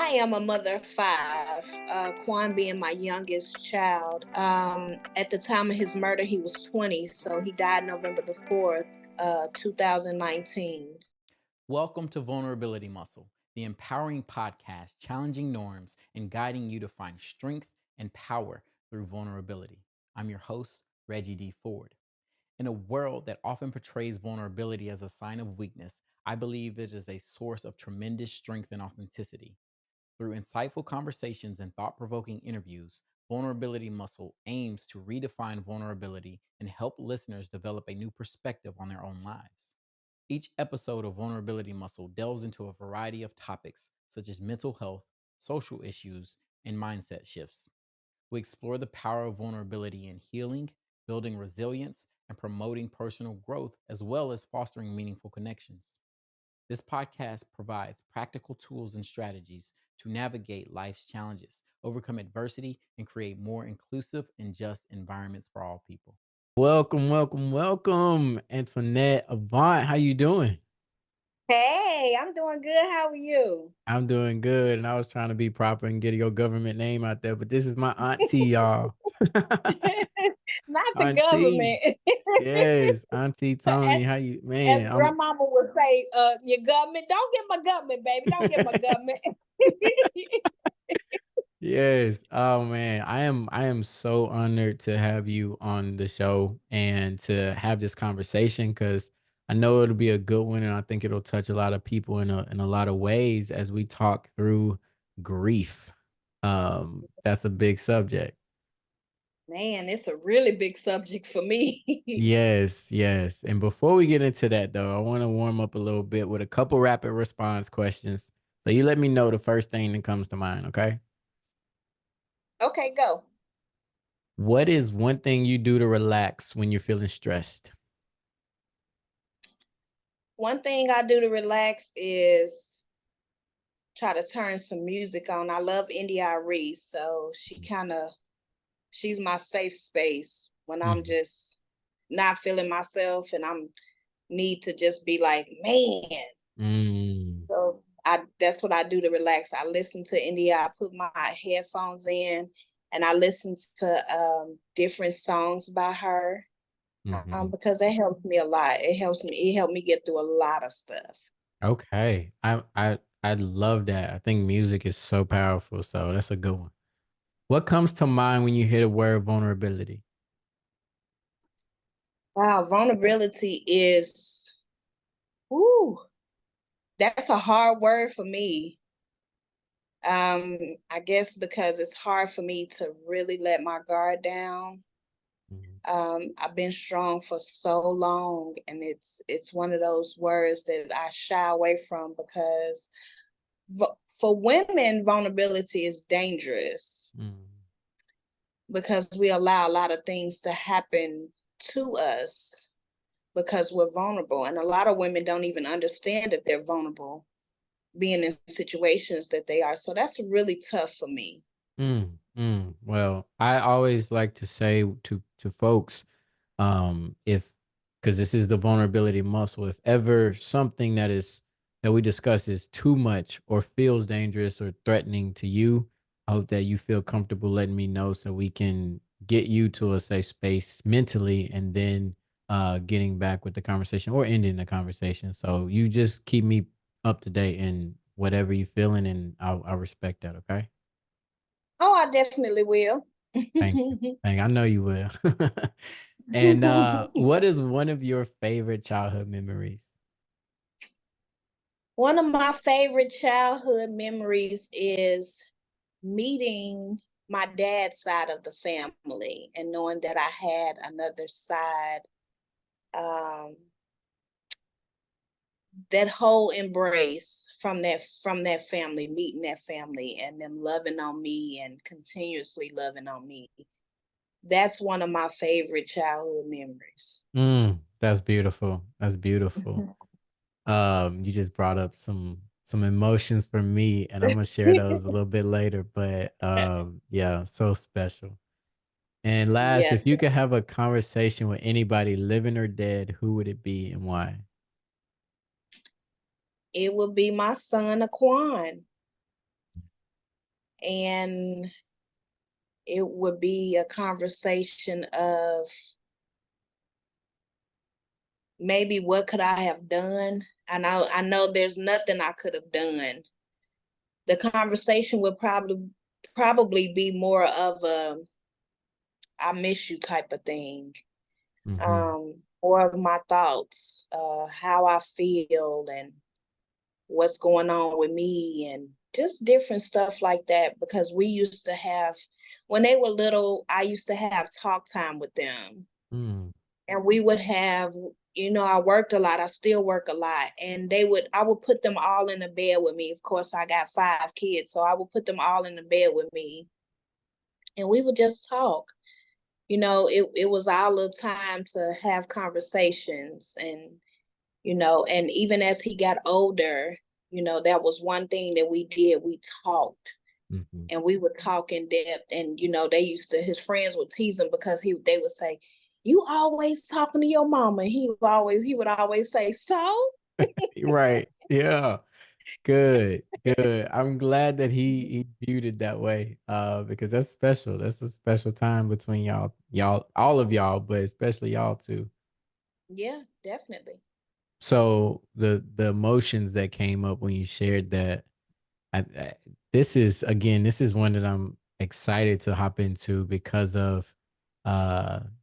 I am a mother of five, Quan being my youngest child. At the time of his murder, he was 20, so he died November the 4th, 2019. Welcome to Vulnerability Muscle, the empowering podcast challenging norms and guiding you to find strength and power through vulnerability. I'm your host, Reggie D. In a world that often portrays vulnerability as a sign of weakness, I believe it is a source of tremendous strength and authenticity. Through insightful conversations and thought provoking interviews, Vulnerability Muscle aims to redefine vulnerability and help listeners develop a new perspective on their own lives. Each episode of Vulnerability Muscle delves into a variety of topics such as mental health, social issues, and mindset shifts. We explore the power of vulnerability in healing, building resilience, and promoting personal growth, as well as fostering meaningful connections. This podcast provides practical tools and strategies to navigate life's challenges, overcome adversity, and create more inclusive and just environments for all people. Welcome, Antoinette Avant. How you doing? Hey, I'm doing good. How are you? I'm doing good, and I was trying to be proper and get your government name out there, but this is my auntie, y'all. Not the Auntie, government. yes, Auntie as, Tony. How you, as man? grandmama would say, your government. Don't get my government, baby. Don't get my government. Yes. Oh man, I am so honored to have you on the show and to have this conversation because I know it'll be a good one and I think it'll touch a lot of people in a lot of ways as we talk through grief. That's a big subject. Man, it's a really big subject for me. Yes, yes. And before we get into that though, I want to warm up a little bit with a couple rapid response questions. So you let me know the first thing that comes to mind, okay? Okay, go. What is one thing you do to relax when you're feeling stressed? One thing I do to relax is try to turn some music on. I love India Reese, so she's my safe space when I'm Mhm. just not feeling myself and I'm need to just be like, man. Mm. So I that's what I do to relax. I listen to India. I put my headphones in and I listen to different songs by her Mhm. because it helps me a lot. It helped me get through a lot of stuff. Okay. I love that. I think music is so powerful, so that's a good one. What comes to mind when you hear the word vulnerability? Wow, vulnerability is, whoo, that's a hard word for me. I guess because it's hard for me to really let my guard down. Mhm. I've been strong for so long, and it's one of those words that I shy away from because for women, vulnerability is dangerous Mm. because we allow a lot of things to happen to us because we're vulnerable, and a lot of women don't even understand that they're vulnerable, being in situations that they are. So that's really tough for me. Well, I always like to say to folks, if because this is the vulnerability muscle, if ever something that we discuss is too much or feels dangerous or threatening to you, I hope that you feel comfortable letting me know so we can get you to a safe space mentally and then getting back with the conversation or ending the conversation. So you just keep me up to date in whatever you're feeling and I'll respect that, okay? Oh, I definitely will. Thank you. I know you will. And what is one of your favorite childhood memories? One of my favorite childhood memories is meeting my dad's side of the family and knowing that I had another side. Um, that whole embrace from that family, meeting that family, and them loving on me and continuously loving on me. That's one of my favorite childhood memories. That's beautiful. That's beautiful. You just brought up some emotions for me, and I'm gonna share those a little bit later. But yeah, so special. And last, Yeah, if you could have a conversation with anybody, living or dead, who would it be and why? it would be my son Aquan. and it would be a conversation of maybe what could I have done? I know there's nothing I could have done. The conversation would probably be more of a I miss you type of thing. More of my thoughts, how I feel and what's going on with me and just different stuff like that, because we used to have, when they were little, I used to have talk time with them. And we would have, I worked a lot. I still work a lot. And I would put them all in the bed with me. Of course, I got 5 kids, so I would put them all in the bed with me. And we would just talk. It was our little time to have conversations. And and even as he got older, that was one thing that we did. We talked. And we would talk in depth. And, his friends would tease him because they would say, you always talking to your mama. And he would always say, so? Right. Yeah. Good. Good. I'm glad that he viewed it that way. Because that's special. That's a special time between y'all, all of y'all, but especially y'all too. Yeah, definitely. So the emotions that came up when you shared that, this is one that I'm excited to hop into because of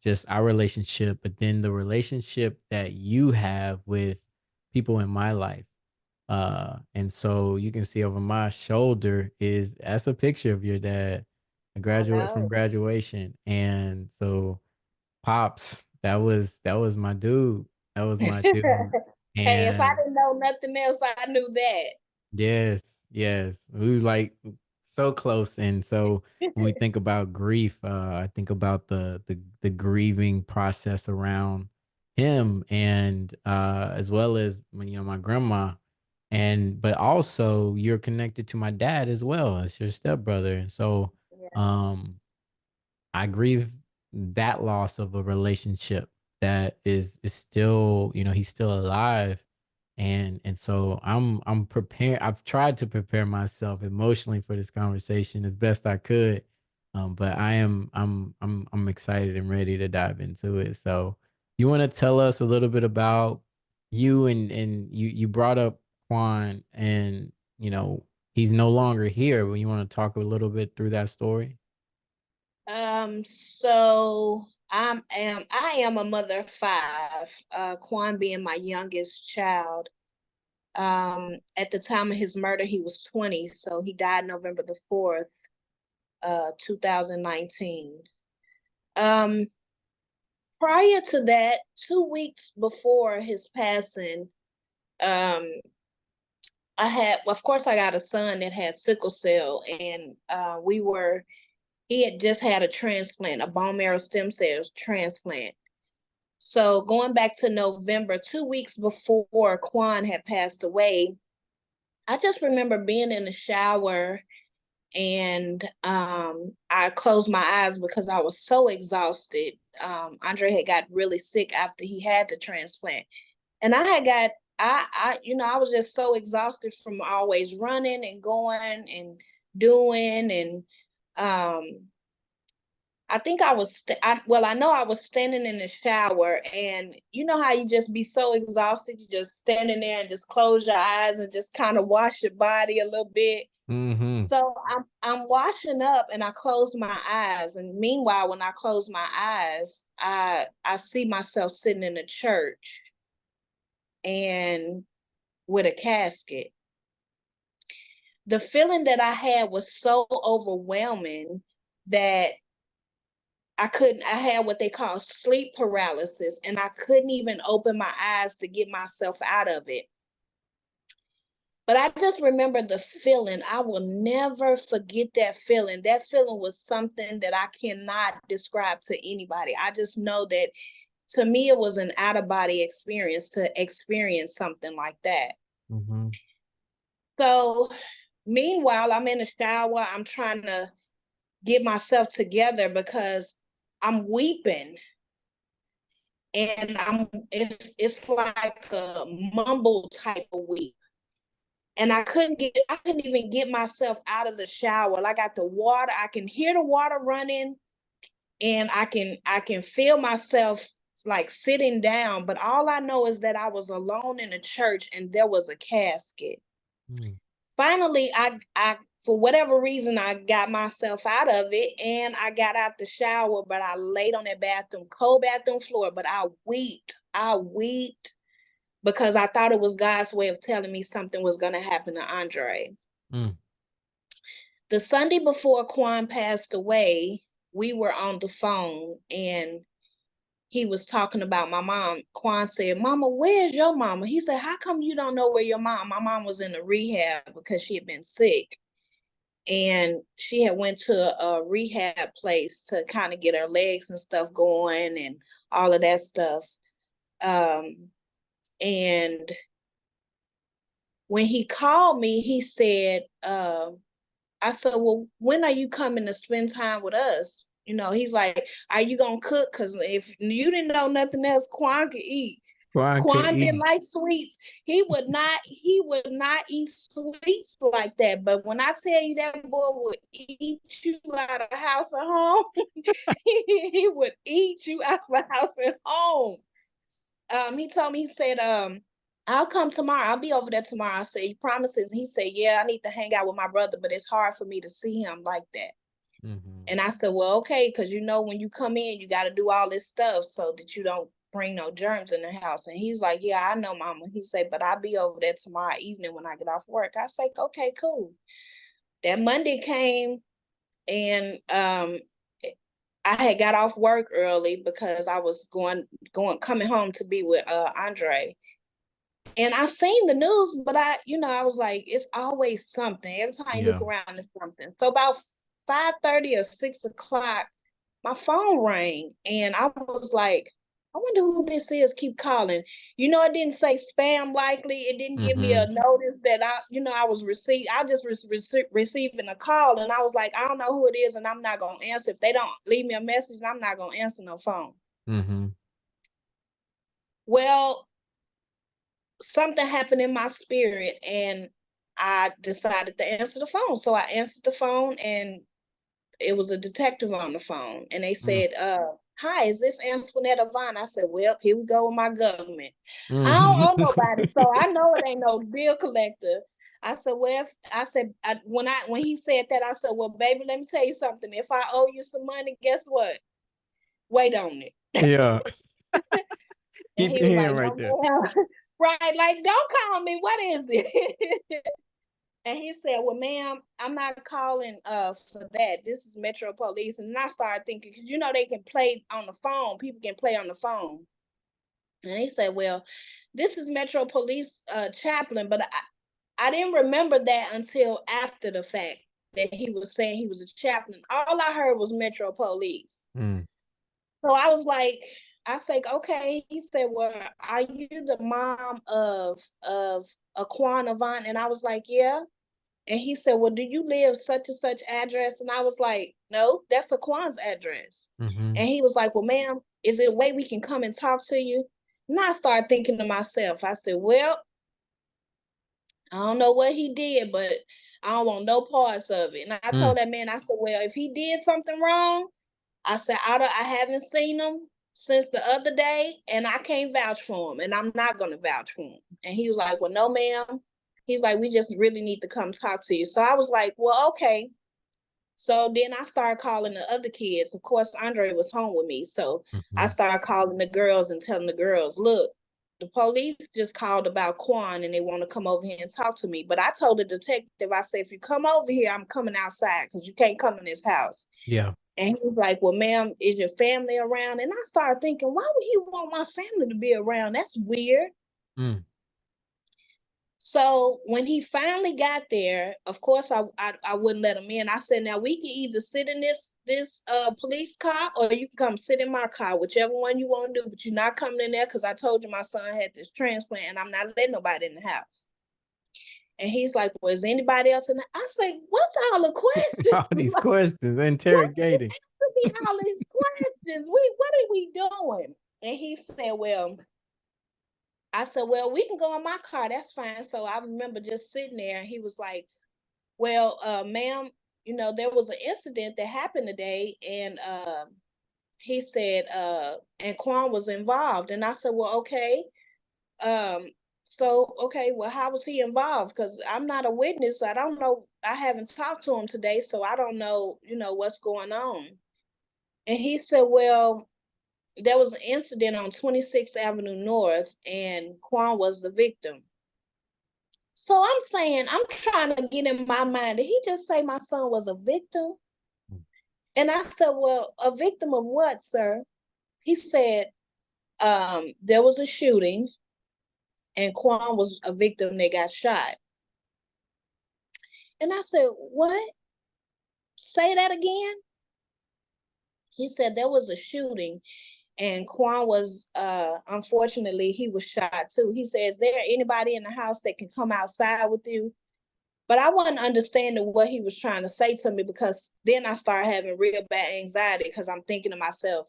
just our relationship, but then the relationship that you have with people in my life. And so you can see over my shoulder that's a picture of your dad, a I graduate from know. graduation. And so Pops, that was my dude. That was my dude. Hey, if I And didn't know nothing else, I knew that. yes, yes. We was like so close. And so when we think about grief, I think about the grieving process around him, and as well as when my grandma, and but also you're connected to my dad as well as your stepbrother. And so Yeah. um I grieve that loss of a relationship that is still, he's still alive. And so I'm prepared. I've tried to prepare myself emotionally for this conversation as best I could. But I'm excited and ready to dive into it. So you want to tell us a little bit about you, and you brought up Quan, and he's no longer here. When you want to talk a little bit through that story. So I am a mother of 5, Quan being my youngest child. At the time of his murder, he was 20, so he died November the 4th, 2019. Um, Prior to that, 2 weeks before his passing, um, of course, I got a son that had sickle cell, and he had just had a transplant, a bone marrow stem cells transplant. So going back to November, 2 weeks before Quan had passed away, I just remember being in the shower, and I closed my eyes because I was so exhausted. Andre had got really sick after he had the transplant, and I was just so exhausted from always running and going and doing, and I think I know I was standing in the shower, and you know how you just be so exhausted, you just standing there and just close your eyes and just kind of wash your body a little bit. Mm-hmm. So I'm washing up and I close my eyes, and meanwhile, when I close my eyes, I see myself sitting in a church and with a casket. The feeling that I had was so overwhelming that I had what they call sleep paralysis, and I couldn't even open my eyes to get myself out of it. But I just remember the feeling. I will never forget that feeling. That feeling was something that I cannot describe to anybody. I just know that to me, it was an out of body experience to experience something like that. Mm-hmm. So, meanwhile, I'm in the shower. I'm trying to get myself together because I'm weeping, and it's like a mumble type of weep. and I couldn't even get myself out of the shower. Like, I got the water, I can hear the water running, and I can feel myself like sitting down, but all I know is that I was alone in a church and there was a casket. Finally, I for whatever reason, I got myself out of it and I got out the shower, but I laid on that cold bathroom floor, but I wept because I thought it was God's way of telling me something was going to happen to Andre. The Sunday before Quan passed away, we were on the phone and he was talking about my mom. Quan said, "Mama, where's your mama?" He said, "How come you don't know where your mom?" My mom was in a rehab because she had been sick. And she had went to a rehab place to kind of get her legs and stuff going and all of that stuff. And when he called me, he said, I said, "Well, when are you coming to spend time with us?" You know, he's like, "Are you going to cook? Because if you didn't know nothing else, Quan could eat." Quan didn't like sweets. He would not eat sweets like that. But when I tell you that boy would eat you out of the house and home, he would eat you out of the house and home. He told me, he said, "I'll come tomorrow. I'll be over there tomorrow." I said, "You promises?" He said, "Yeah, I need to hang out with my brother, but it's hard for me to see him like that." And I said, "Well, okay, because you know when you come in, you got to do all this stuff so that you don't bring no germs in the house." And he's like, "Yeah, I know, Mama." He said, "But I'll be over there tomorrow evening when I get off work." I said, "Okay, cool." That Monday came, and I had got off work early because I was coming home to be with Andre. And I seen the news, but I was like, it's always something. Every time you look around, it's something. So about 5:30 or 6 o'clock, my phone rang, and I was like, I wonder who this is. Keep calling. It didn't say spam likely. It didn't give me a notice that I was receiving a call, and I was like, I don't know who it is, and I'm not gonna answer. If they don't leave me a message, I'm not gonna answer no phone. Well, something happened in my spirit and I decided to answer the phone. So I answered the phone and it was a detective on the phone. And they said, "Hi, is this Antoinette Avant?" I said, "Well, here we go with my government. I don't owe nobody, so I know it ain't no bill collector." I said, "Well," when he said that, I said, "Well, baby, let me tell you something. If I owe you some money, guess what? Wait on it." Yeah. And he was like, "No, ma'am." Right, like, "Don't call me. What is it?" And he said, "Well, ma'am, I'm not calling for that. This is Metro Police." And I started thinking, because they can play on the phone. People can play on the phone. And he said, "Well, this is Metro Police chaplain." But I didn't remember that until after the fact that he was saying he was a chaplain. All I heard was Metro Police. So I said, "Okay." He said, "Well, are you the mom of Antoinette Avant?" And I was like, "Yeah." And he said, "Well, do you live such and such address?" And I was like, "No, that's Aquan's address." And he was like, "Well, ma'am, is it a way we can come and talk to you?" And I started thinking to myself, I said, "Well, I don't know what he did, but I don't want no parts of it." And I told that man, I said, "Well, if he did something wrong," I said, I haven't seen him since the other day, and I can't vouch for him, and I'm not going to vouch for him." And he was like, "Well, no, ma'am." He's like, "We just really need to come talk to you." So I was like, "Well, okay." So then I started calling the other kids. Of course, Andre was home with me. So I started calling the girls and telling the girls, "Look, the police just called about Quan and they want to come over here and talk to me." But I told the detective, I said, "If you come over here, I'm coming outside because you can't come in this house." Yeah. And he was like, "Well, ma'am, is your family around?" And I started thinking, why would he want my family to be around? That's weird. So when he finally got there, of course, I wouldn't let him in. I said, "Now we can either sit in this police car or you can come sit in my car, whichever one you want to do. But you're not coming in there because I told you my son had this transplant and I'm not letting nobody in the house." And he's like, "Well, is anybody else in the?" I said, "What's all the questions?" All these questions, interrogating. Me all these questions. What are we doing? And he said, "Well, I said, well, we can go in my car. That's fine. So I remember just sitting there and he was like, well, ma'am, there was an incident that happened today. And he said, and Quan was involved. And I said, well, okay. Um, okay, well, how was he involved? Because I'm not a witness. So I don't know. I haven't talked to him today. So I don't know, what's going on. And he said, well, there was an incident on 26th Avenue North, and Quan was the victim. So I'm saying, I'm trying to get in my mind, did he just say my son was a victim? And I said, well, a victim of what, sir? He said, there was a shooting, and Quan was a victim that got shot. And I said, what? Say that again? He said there was a shooting, and Quan was, unfortunately, he was shot too. He said, is there anybody in the house that can come outside with you? But I wasn't understanding what he was trying to say to me, because then I started having real bad anxiety, because I'm thinking to myself,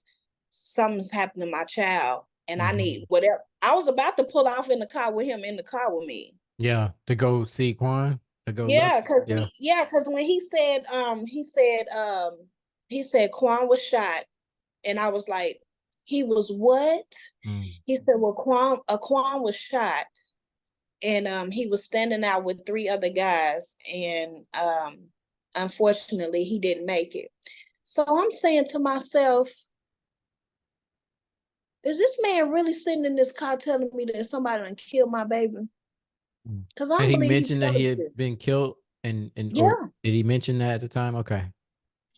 something's happened to my child and I need whatever. I was about to pull off in the car with him in the car with me. Yeah, to go see Quan, to go look. Yeah, because Yeah. when he said Quan was shot, and I was like, he was what? Mm. He said, well, Quan was shot, and he was standing out with 3 other guys, and unfortunately he didn't make it. So I'm saying to myself, is this man really sitting in this car telling me that somebody done killed my baby? Mm. Because I Had don't he believe he's mentioned that telling he me had this. been killed, and or Yeah. did he mention that at the time? Okay.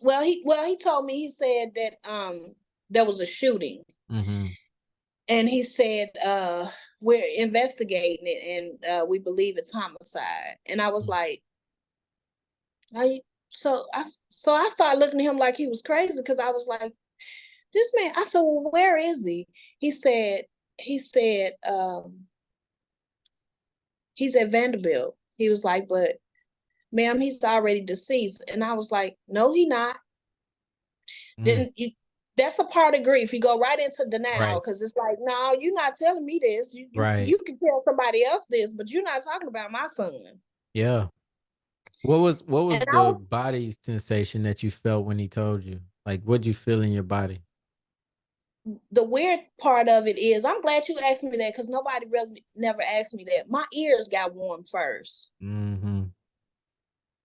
Well, he told me, he said that there was a shooting, Mhm. and he said we're investigating it, and we believe it's homicide. And I was Mm. like, I so I started looking at him like he was crazy, because I was like, this man. I said, well, where is he? He said he said he's at Vanderbilt. He was like, but ma'am, he's already deceased. And I was like, no, he not. Mm. Then you, that's a part of grief. You go right into denial, Right. because it's like, no, you're not telling me this. You Right. can tell somebody else this, but you're not talking about my son. Yeah. What was And the body sensation that you felt when he told you? Like, what'd you feel in your body? the weird part of it is, I'm glad you asked me that, because nobody really never asked me that. My ears got warm first. Mhm.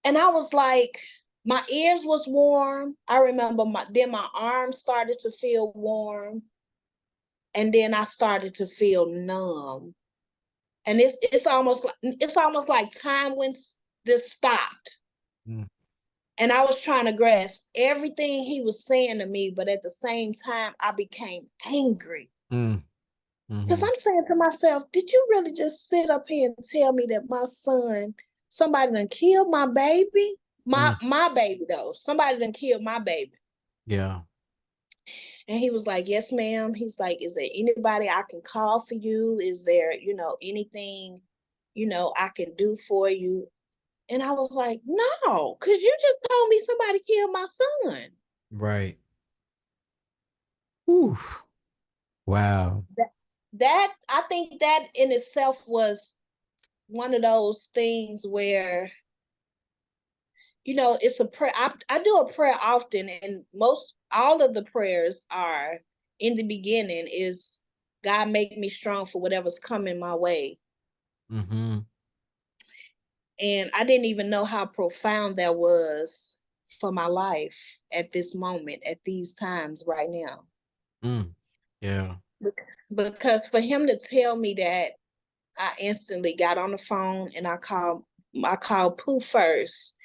And I was like, my ears was warm. I remember my arms started to feel warm. And then I started to feel numb. And it's almost like time went just stopped. Mm. And I was trying to grasp everything he was saying to me, but at the same time, I became angry. Mm. Because Mhm. I'm saying to myself, did you really just sit up here and tell me that my son, somebody done killed my baby? My Mm. my baby though. Somebody done killed my baby. Yeah. And he was like, yes, ma'am. He's like, is there anybody I can call for you? Is there, anything, I can do for you? And I was like, no, because you just told me somebody killed my son. Right. Oof. Wow. That I think that in itself was one of those things where, it's a prayer. I do a prayer often, and all of the prayers are, in the beginning, is God make me strong for whatever's coming my way. Mhm. And I didn't even know how profound that was for my life at this moment, at these times right now. Mm. Yeah. Because for him to tell me that, I instantly got on the phone and I called Pooh first.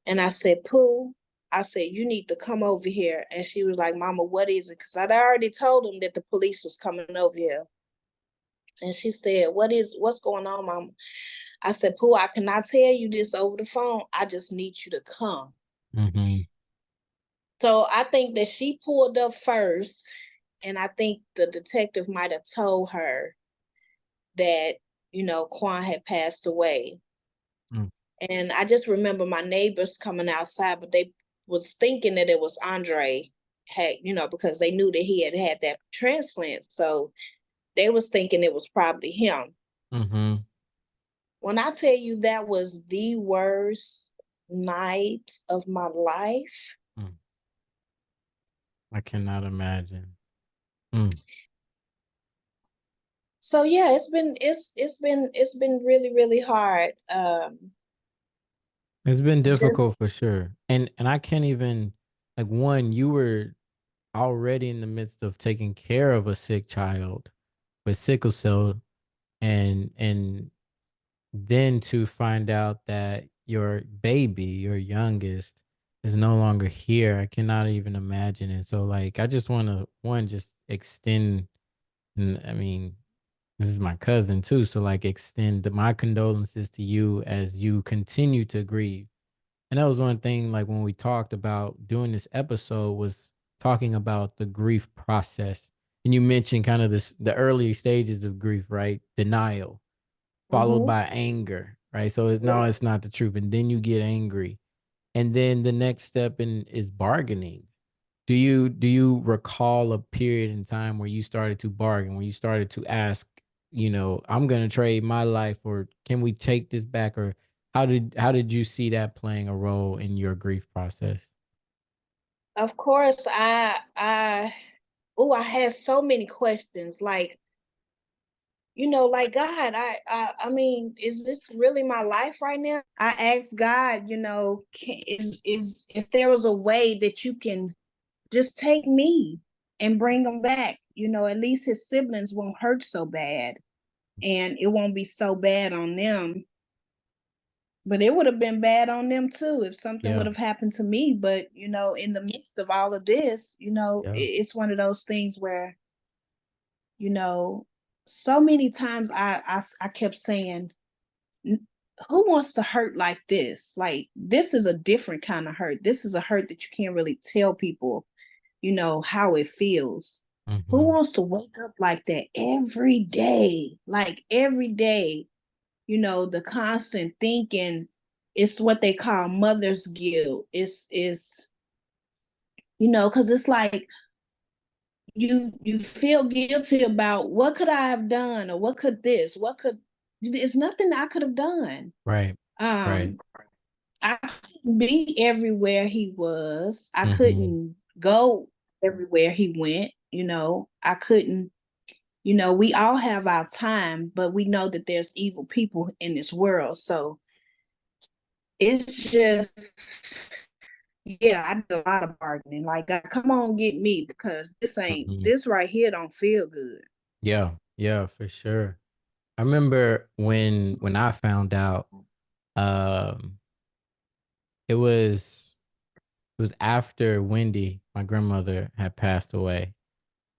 And I said, Pooh, I said, you need to come over here. And she was like, Mama, what is it? Because I'd already told him that the police was coming over here. And she said, what's going on, Mama? I said, Pooh, I cannot tell you this over the phone. I just need you to come. Mhm. So I think that she pulled up first, and I think the detective might have told her that, Quan had passed away. Mm. And I just remember my neighbors coming outside, but they was thinking that it was Andre, because they knew that he had had that transplant. So They was thinking it was probably him. Mm-hmm. When I tell you that was the worst night of my life. Mm. I cannot imagine. Mm. So yeah, it's been really, really hard. It's been Just difficult for sure. And I can't even, like, one, you were already in the midst of taking care of a sick child with sickle cell, and then to find out that your baby, your youngest, is no longer here. I cannot even imagine it. So like I just want to, one, just extend, and I mean, this is my cousin too, so like extend my condolences to you as you continue to grieve. And that was one thing, like when we talked about doing this episode, was talking about the grief process. And you mentioned kind of the early stages of grief, right? Denial, followed mhm. by anger, right? So it's no, Yeah. it's not the truth. And then you get angry. And then the next step in is bargaining. Do you recall a period in time where you started to bargain, where you started to ask, I'm gonna trade my life, or can we take this back? Or how did you see that playing a role in your grief process? Of course, I had so many questions. Like, like God, I mean, is this really my life right now? I asked God, is if there was a way that you can just take me and bring him back, at least his siblings won't hurt so bad, and it won't be so bad on them. But it would have been bad on them too if something would Yeah, have happened to me. But in the midst of all of this, yeah, it's one of those things where, you know, so many times I kept saying, who wants to hurt like this? Like, this is a different kind of hurt. This is a hurt that you can't really tell people, how it feels. Who hmm, wants to wake up like that every day? Like every day, the constant thinking. It's what they call mother's guilt. Because it's like you feel guilty about what could I have done, or what could it's nothing I could have done. right, right, um I couldn't be everywhere he was. I hmm, couldn't go everywhere he went. I couldn't. We all have our time, but we know that there's evil people in this world. So it's just, yeah, I did a lot of bargaining. Like, God, come on, get me, because hmm. this right here don't feel good. Yeah, yeah, for sure. I remember when I found out, um, it was it was after Wendy, my grandmother, had passed away,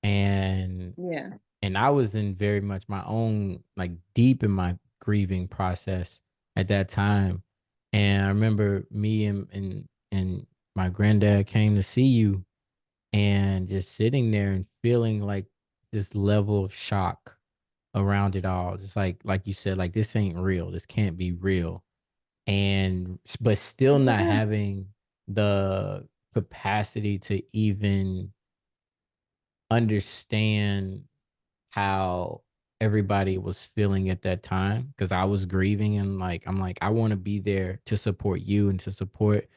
and Yeah. and I was in very much my own, like, deep in my grieving process at that time. And I remember me and my granddad came to see you, and just sitting there and feeling like this level of shock around it all. Just like you said, like, this ain't real. This can't be real. And but still not Yeah. having the capacity to even understand how everybody was feeling at that time, because I was grieving, and like I'm like, I want to be there to support you and to support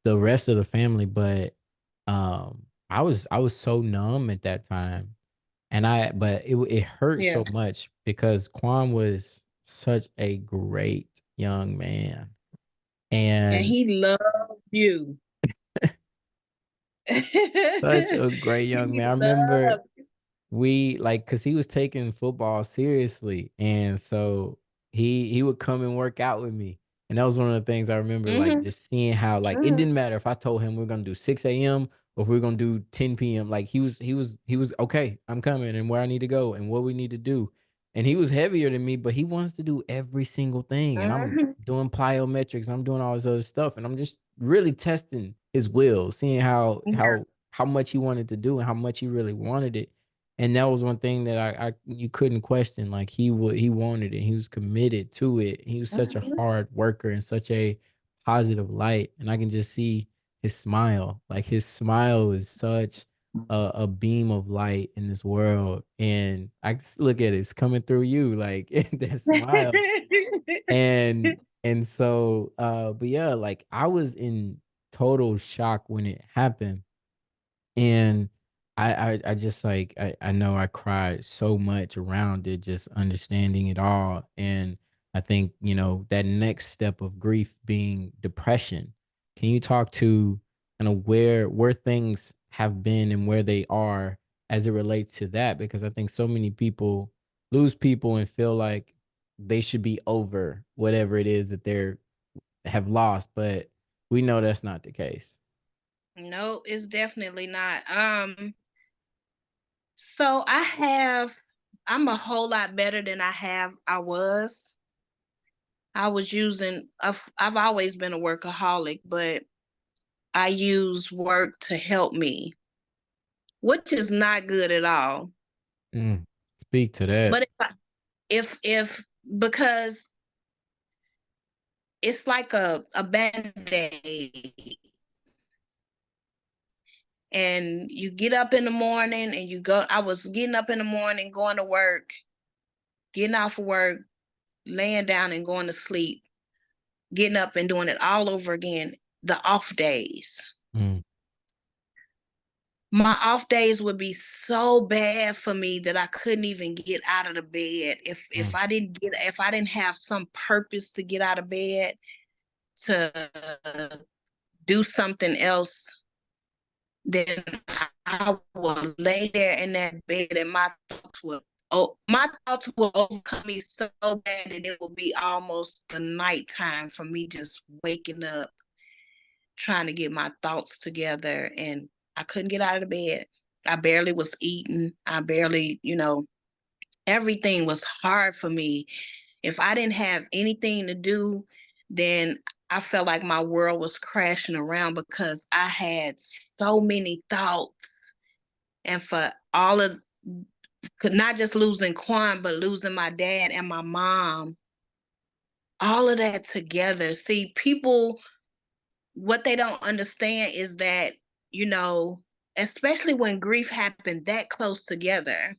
the rest of the family. But I was so numb at that time. And it hurt Yeah. so much because Quan was such a great young man. And And he loved you. such a great young He man. I remember loved you. we, like, cause he was taking football seriously, and so he would come and work out with me, and that was one of the things I remember, like, Mm-hmm. just seeing how, like, it Mm-hmm. didn't matter if I told him we're gonna do 6 a.m. or if we're gonna do 10 p.m. Like, he was okay. I'm coming, and where I need to go and what we need to do, and he was heavier than me, but he wants to do every single thing, and I'm Mm-hmm. doing plyometrics, I'm doing all this other stuff, and I'm just really testing his will, seeing how Yeah. how much he wanted to do and how much he really wanted it. And that was one thing that I you couldn't question. Like, he wanted it. He was committed to it. He was such a Mm-hmm. hard worker and such a positive light. And I can just see his smile. Like, his smile is such a beam of light in this world, and I just look at it, it's coming through you, like that smile. And so but yeah, like I was in total shock when it happened. And I just like I know I cried so much around it, just understanding it all. And I think, you know, that next step of grief being depression. Can you talk to kind of where things have been and where they are as it relates to that? Because I think so many people lose people and feel like they should be over whatever it is that they're have lost, but we know that's not the case. No, it's definitely not. So I'm a whole lot better than I was. I've always been a workaholic, but I use work to help me, which is not good at all. Mm, speak to that. But if because it's like a band-aid, and you get up in the morning and you go. I was getting up in the morning, going to work, getting off of work, laying down and going to sleep, getting up and doing it all over again. The off days. Mm, My off days would be so bad for me that I couldn't even get out of the bed. mm, If I didn't have some purpose to get out of bed, to do something else, then I would lay there in that bed and my thoughts will overcome me so bad that it will be almost the nighttime for me, just waking up trying to get my thoughts together, and I couldn't get out of the bed. I barely was eating. I barely, everything was hard for me. If I didn't have anything to do, then I felt like my world was crashing around because I had so many thoughts. And for all of, could not just losing Quan, but losing my dad and my mom, all of that together. See, people, what they don't understand is that, you know, especially when grief happened that close together,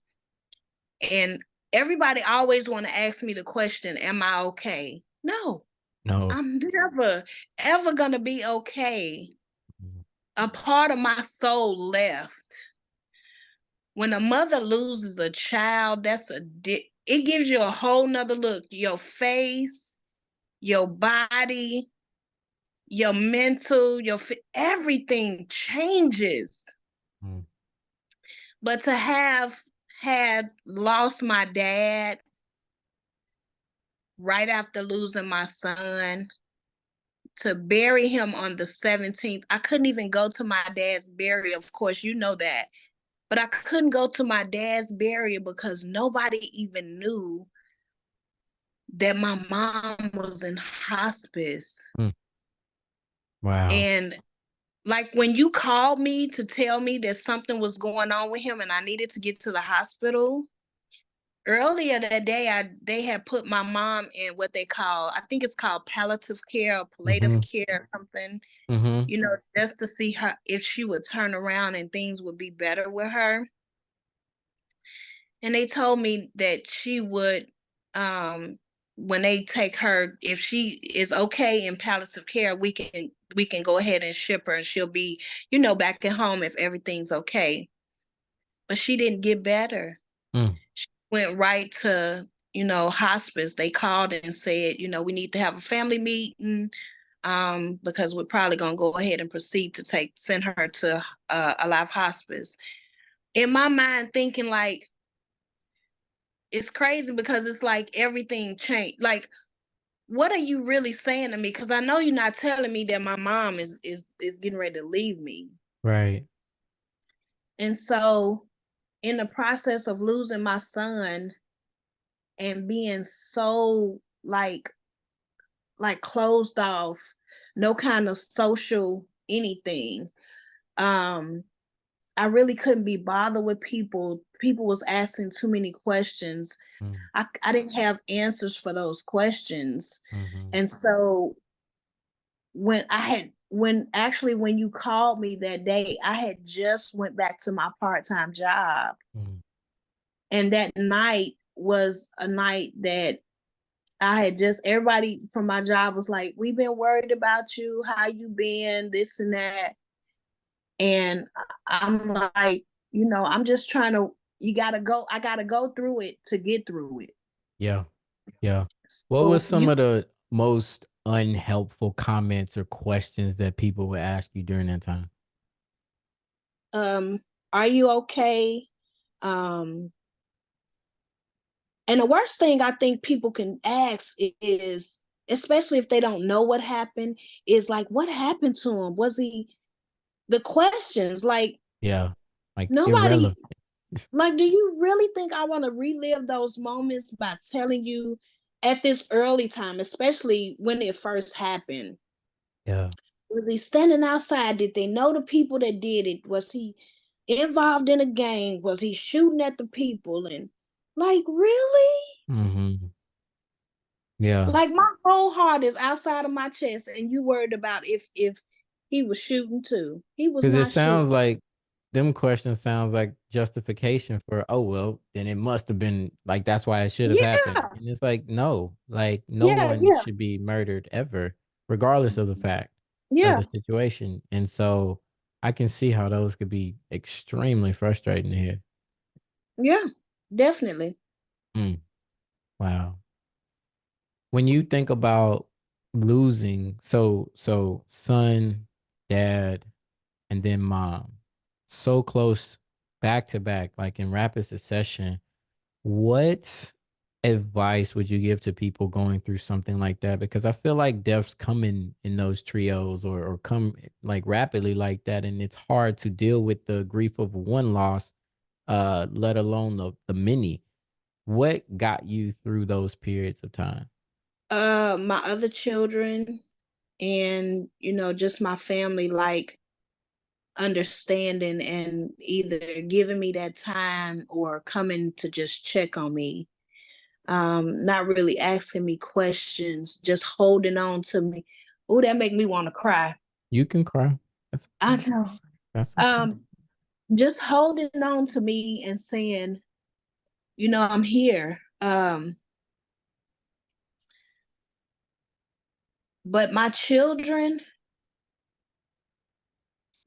and everybody always want to ask me the question, am I okay? No, no. I'm never ever gonna be okay. Mm, A part of my soul left. When a mother loses a child, it gives you a whole nother look. Your face, your body, your mental, everything changes. mm, But to have had lost my dad right after losing my son, to bury him on the 17th, I couldn't even go to my dad's burial. Of course, you know that. But I couldn't go to my dad's burial because nobody even knew that my mom was in hospice. mm. Wow. And like when you called me to tell me that something was going on with him and I needed to get to the hospital, earlier that day they had put my mom in what they call, I think it's called palliative care or palliative Mhm, care or something, mhm, just to see her if she would turn around and things would be better with her. And they told me that she would, when they take her, if she is okay in palliative care, we can go ahead and ship her and she'll be, back at home if everything's okay. But she didn't get better. mm, She went right to, hospice. They called and said, we need to have a family meeting, because we're probably gonna go ahead and proceed to send her to a live hospice. In my mind, thinking like, it's crazy because it's like everything changed. Like, what are you really saying to me? Because I know you're not telling me that my mom is getting ready to leave me. right. And so, in the process of losing my son and being so like closed off, no kind of social anything, um, I really couldn't be bothered with people. People was asking too many questions. Mm, I didn't have answers for those questions. mhm, And so when you called me that day, I had just went back to my part-time job. Mm. And that night was a night that I had everybody from my job was like, we've been worried about you, how you been, this and that. And I'm like, I'm just trying to, I gotta go through it to get through it. Yeah. Yeah. What was So some of the most unhelpful comments or questions that people would ask you during that time? Are you okay? Um, and the worst thing I think people can ask is, especially if they don't know what happened, is like, what happened to him? Was he, the questions, like, Yeah. Like nobody, irrelevant. like, do you really think I want to relive those moments by telling you at this early time, especially when it first happened? Yeah. Was he standing outside? Did they know the people that did it? Was he involved in a gang? Was he shooting at the people? And like, really? Mhm. Yeah. Like, my whole heart is outside of my chest, and you worried about if he was shooting too. He was 'Cause it not sounds shooting. like them questions sounds like justification for, "Oh, well, then it must have been like, that's why it should have happened." Yeah, And it's like, no, like, no yeah, one yeah, should be murdered ever, regardless of the fact of yeah, the situation. And so I can see how those could be extremely frustrating to hear. yeah, definitely. Mm, wow. When you think about losing, so son, dad, and then mom, so close back to back, like in rapid succession, what advice would you give to people going through something like that? Because I feel like deaths come in those trios or come like rapidly like that, and it's hard to deal with the grief of one loss, let alone the many. What got you through those periods of time? My other children and just my family, like, understanding and either giving me that time or coming to just check on me. Not really asking me questions, just holding on to me. Oh, that make me want to cry. You can cry. That's I okay. know. That's okay. Um, just holding on to me and saying, I'm here. But my children,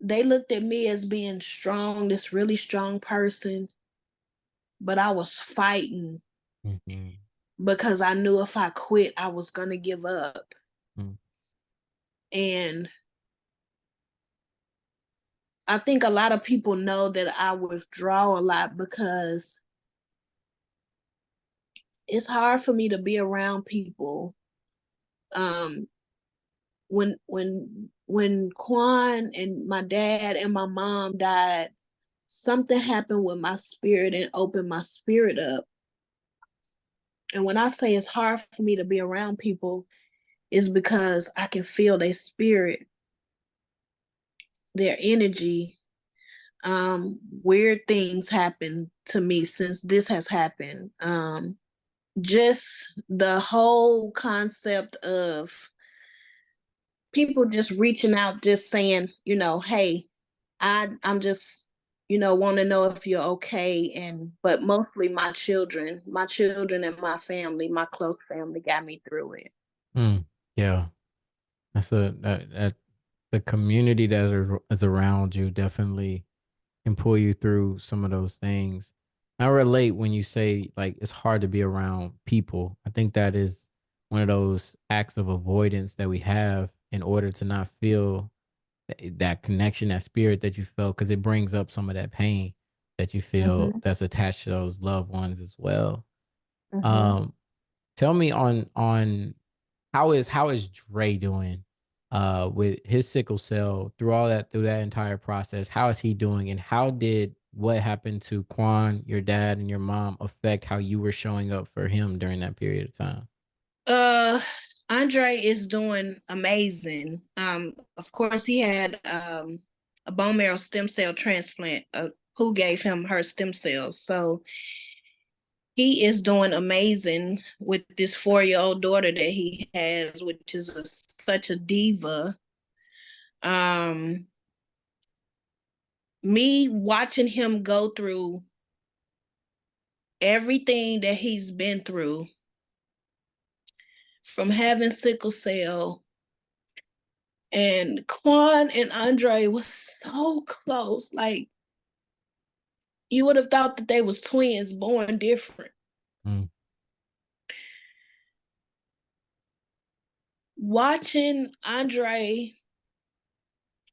they looked at me as being strong, this really strong person, but I was fighting Mhm. because I knew if I quit, I was gonna give up. Mm. And I think a lot of people know that I withdraw a lot because it's hard for me to be around people. Um, when Quan and my dad and my mom died, something happened with my spirit and opened my spirit up. And when I say it's hard for me to be around people, it's because I can feel their spirit, their energy. Weird things happen to me since this has happened. Just the whole concept of people just reaching out, just saying, hey, I'm just, want to know if you're okay. And but mostly my children and my family, my close family got me through it. Mm. Yeah. That's that the community that is around you definitely can pull you through some of those things. I relate when you say like it's hard to be around people. I think that is one of those acts of avoidance that we have in order to not feel that connection, that spirit that you felt, because it brings up some of that pain that you feel Mm-hmm. that's attached to those loved ones as well. Mm-hmm. Um, Tell me on how is Dre doing with his sickle cell through that entire process? How is he doing, and how did what happened to Quan, your dad, and your mom affect how you were showing up for him during that period of time? Uh, Andre is doing amazing. Of course, he had a bone marrow stem cell transplant. Who gave him her stem cells? So he is doing amazing with this 4-year-old daughter that he has, which is such a diva. Me watching him go through everything that he's been through, from having sickle cell, and Quan and Andre was so close. Like, you would have thought that they was twins born different. Mm. Watching Andre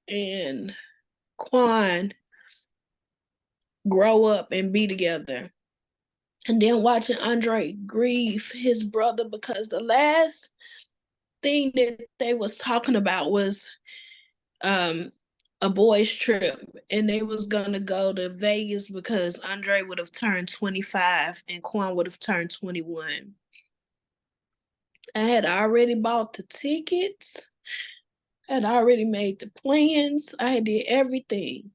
and Quan grow up and be together, and then watching Andre grieve his brother, because the last thing that they was talking about was a boys trip, and they was gonna go to Vegas because Andre would have turned 25 and Quan would have turned 21. I had already bought the tickets, I had already made the plans, I had did everything.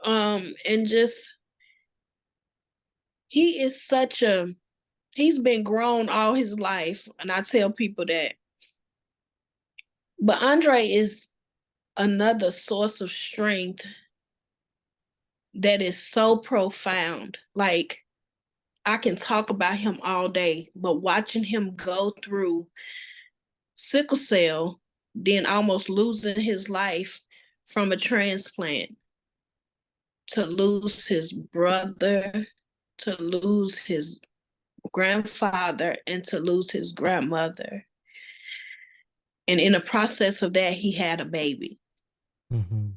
And just, he is such a, he's been grown all his life, and I tell people that. But Andre is another source of strength that is so profound. Like, I can talk about him all day, but watching him go through sickle cell, then almost losing his life from a transplant, to lose his brother, to lose his grandfather, and to lose his grandmother. And in the process of that, he had a baby. Mm-hmm.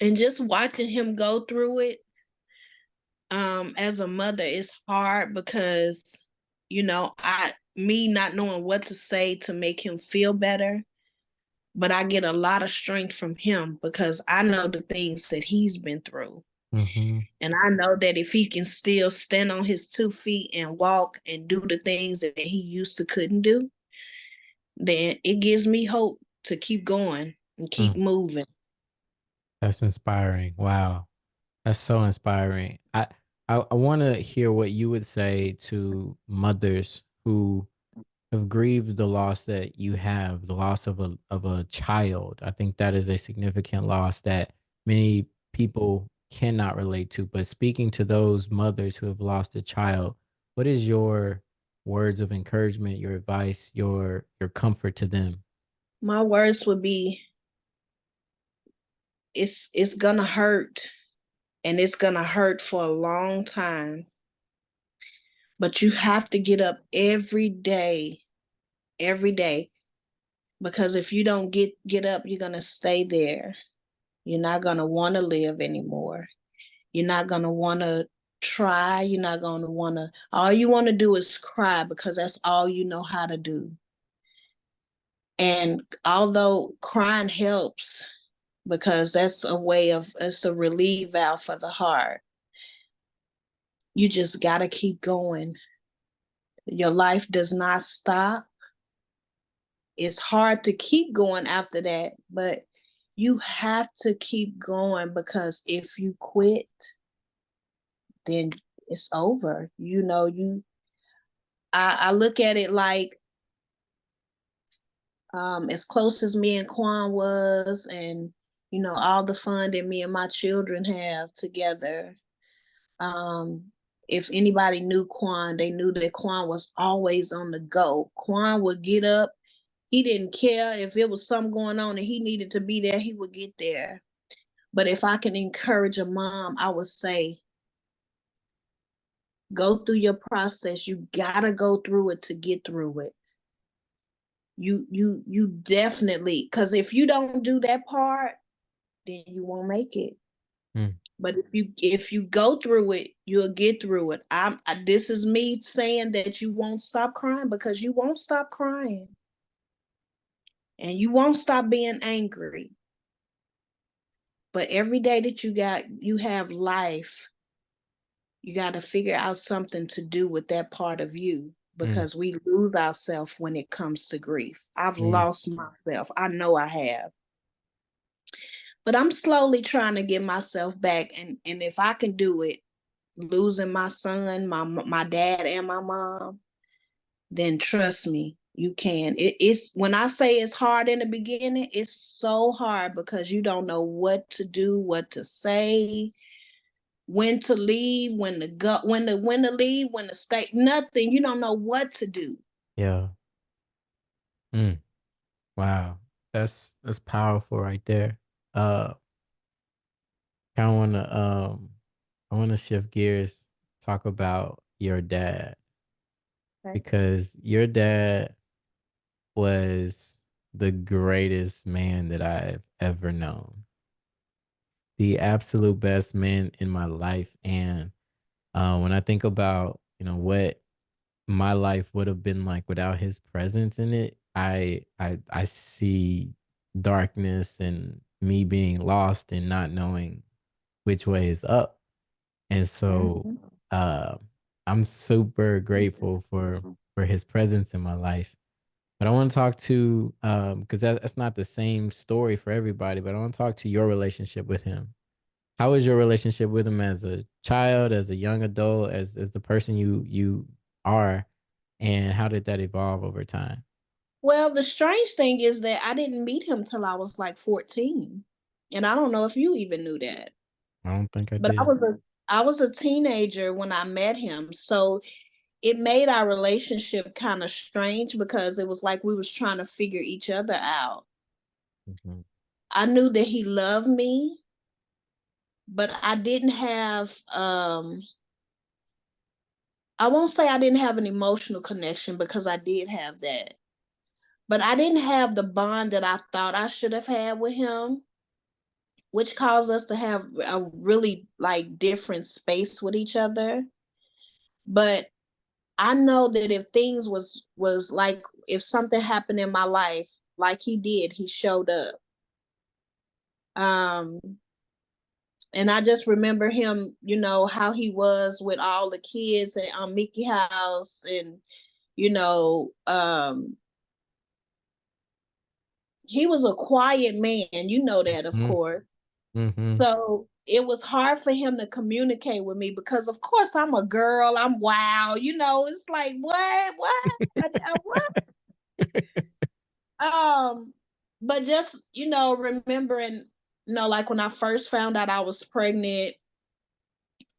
And just watching him go through it, as a mother, is hard, because, me not knowing what to say to make him feel better, but I get a lot of strength from him because I know the things that he's been through. Mm-hmm. And I know that if he can still stand on his 2 feet and walk and do the things that he used to couldn't do, then it gives me hope to keep going and keep Mm. moving. That's inspiring. Wow. That's so inspiring. I want to hear what you would say to mothers who have grieved the loss that you have, the loss of a child. I think that is a significant loss that many people cannot relate to. But speaking to those mothers who have lost a child, what is your words of encouragement, your advice, your comfort to them? My words would be, it's gonna hurt, and it's gonna hurt for a long time. But you have to get up every day, because if you don't get up, you're gonna stay there. You're not gonna want to live anymore. You're not gonna want to try. You're not gonna want to. All you want to do is cry, because that's all you know how to do. And although crying helps, because that's a way of, it's a relief valve for the heart, you just gotta keep going. Your life does not stop. It's hard to keep going after that, but you have to keep going, because if you quit, then it's over. I look at it like, as close as me and Quan was, and all the fun that me and my children have together. Um, if anybody knew Quan, they knew that Quan was always on the go. Quan would get up. He didn't care if it was something going on and he needed to be there, he would get there. But if I can encourage a mom, I would say, go through your process. You gotta go through it to get through it. You definitely, because if you don't do that part, then you won't make it. Mm. But if you go through it, you'll get through it. This is me saying that you won't stop crying, because you won't stop crying. And you won't stop being angry. But every day that you have life, you got to figure out something to do with that part of you, Mm. because we lose ourselves when it comes to grief. I've Mm. lost myself. I know I have. But I'm slowly trying to get myself back, and if I can do it, losing my son, my dad, and my mom, then trust me, You can. It's when I say it's hard in the beginning, it's so hard because you don't know what to do, what to say, when to leave, when to go, when to leave, when to stay. Nothing. You don't know what to do. Yeah. Mm. Wow. That's powerful right there. Uh I wanna I wanna shift gears, talk about your dad. Okay. Because your dad was the greatest man that I've ever known. The absolute best man in my life. And when I think about, what my life would have been like without his presence in it, I see darkness and me being lost and not knowing which way is up. And so Mhm. uh I'm super grateful for his presence in my life. But I want to talk to because that's not the same story for everybody, but I want to talk to your relationship with him. How was your relationship with him as a child, as a young adult, as the person you are, and how did that evolve over time? Well, the strange thing is that I didn't meet him till I was like 14. And I don't know if you even knew that. I don't think I But did. I was a teenager when I met him. So it made our relationship kind of strange because it was like we was trying to figure each other out. Mhm. I knew that he loved me, but I won't say I didn't have an emotional connection because I did have that. But I didn't have the bond that I thought I should have had with him, which caused us to have a really like different space with each other. But I know that if things was like if something happened in my life, like he did, he showed up. Um, and I just remember him, how he was with all the kids at Mickey House, and you know, um, he was a quiet man. You know that, of Mhm. course. Mhm. So it was hard for him to communicate with me because, of course, I'm a girl. I'm wild. It's like what, what? But just remembering, like when I first found out I was pregnant,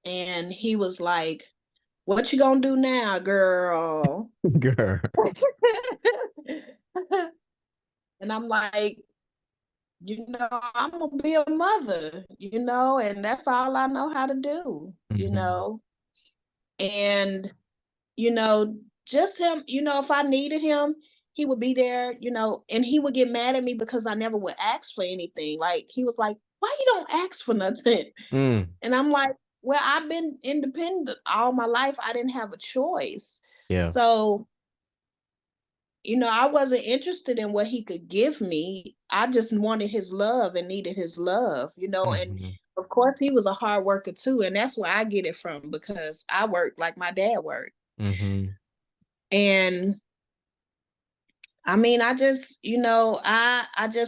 and he was like, "What you gonna do now, girl?" Girl. And I'm like, I'm gonna be a mother, and that's all I know how to do. Mhm. And you know, just him, if I needed him, he would be there, and he would get mad at me because I never would ask for anything. Like he was like, "Why you don't ask for nothing?" Mm. And I'm like, "Well, I've been independent all my life. I didn't have a choice." Yeah. So, I wasn't interested in what he could give me. I just wanted his love and needed his love. And Mhm. of course, he was a hard worker too. And that's where I get it from because I worked like my dad worked. Mhm. And I mean, I just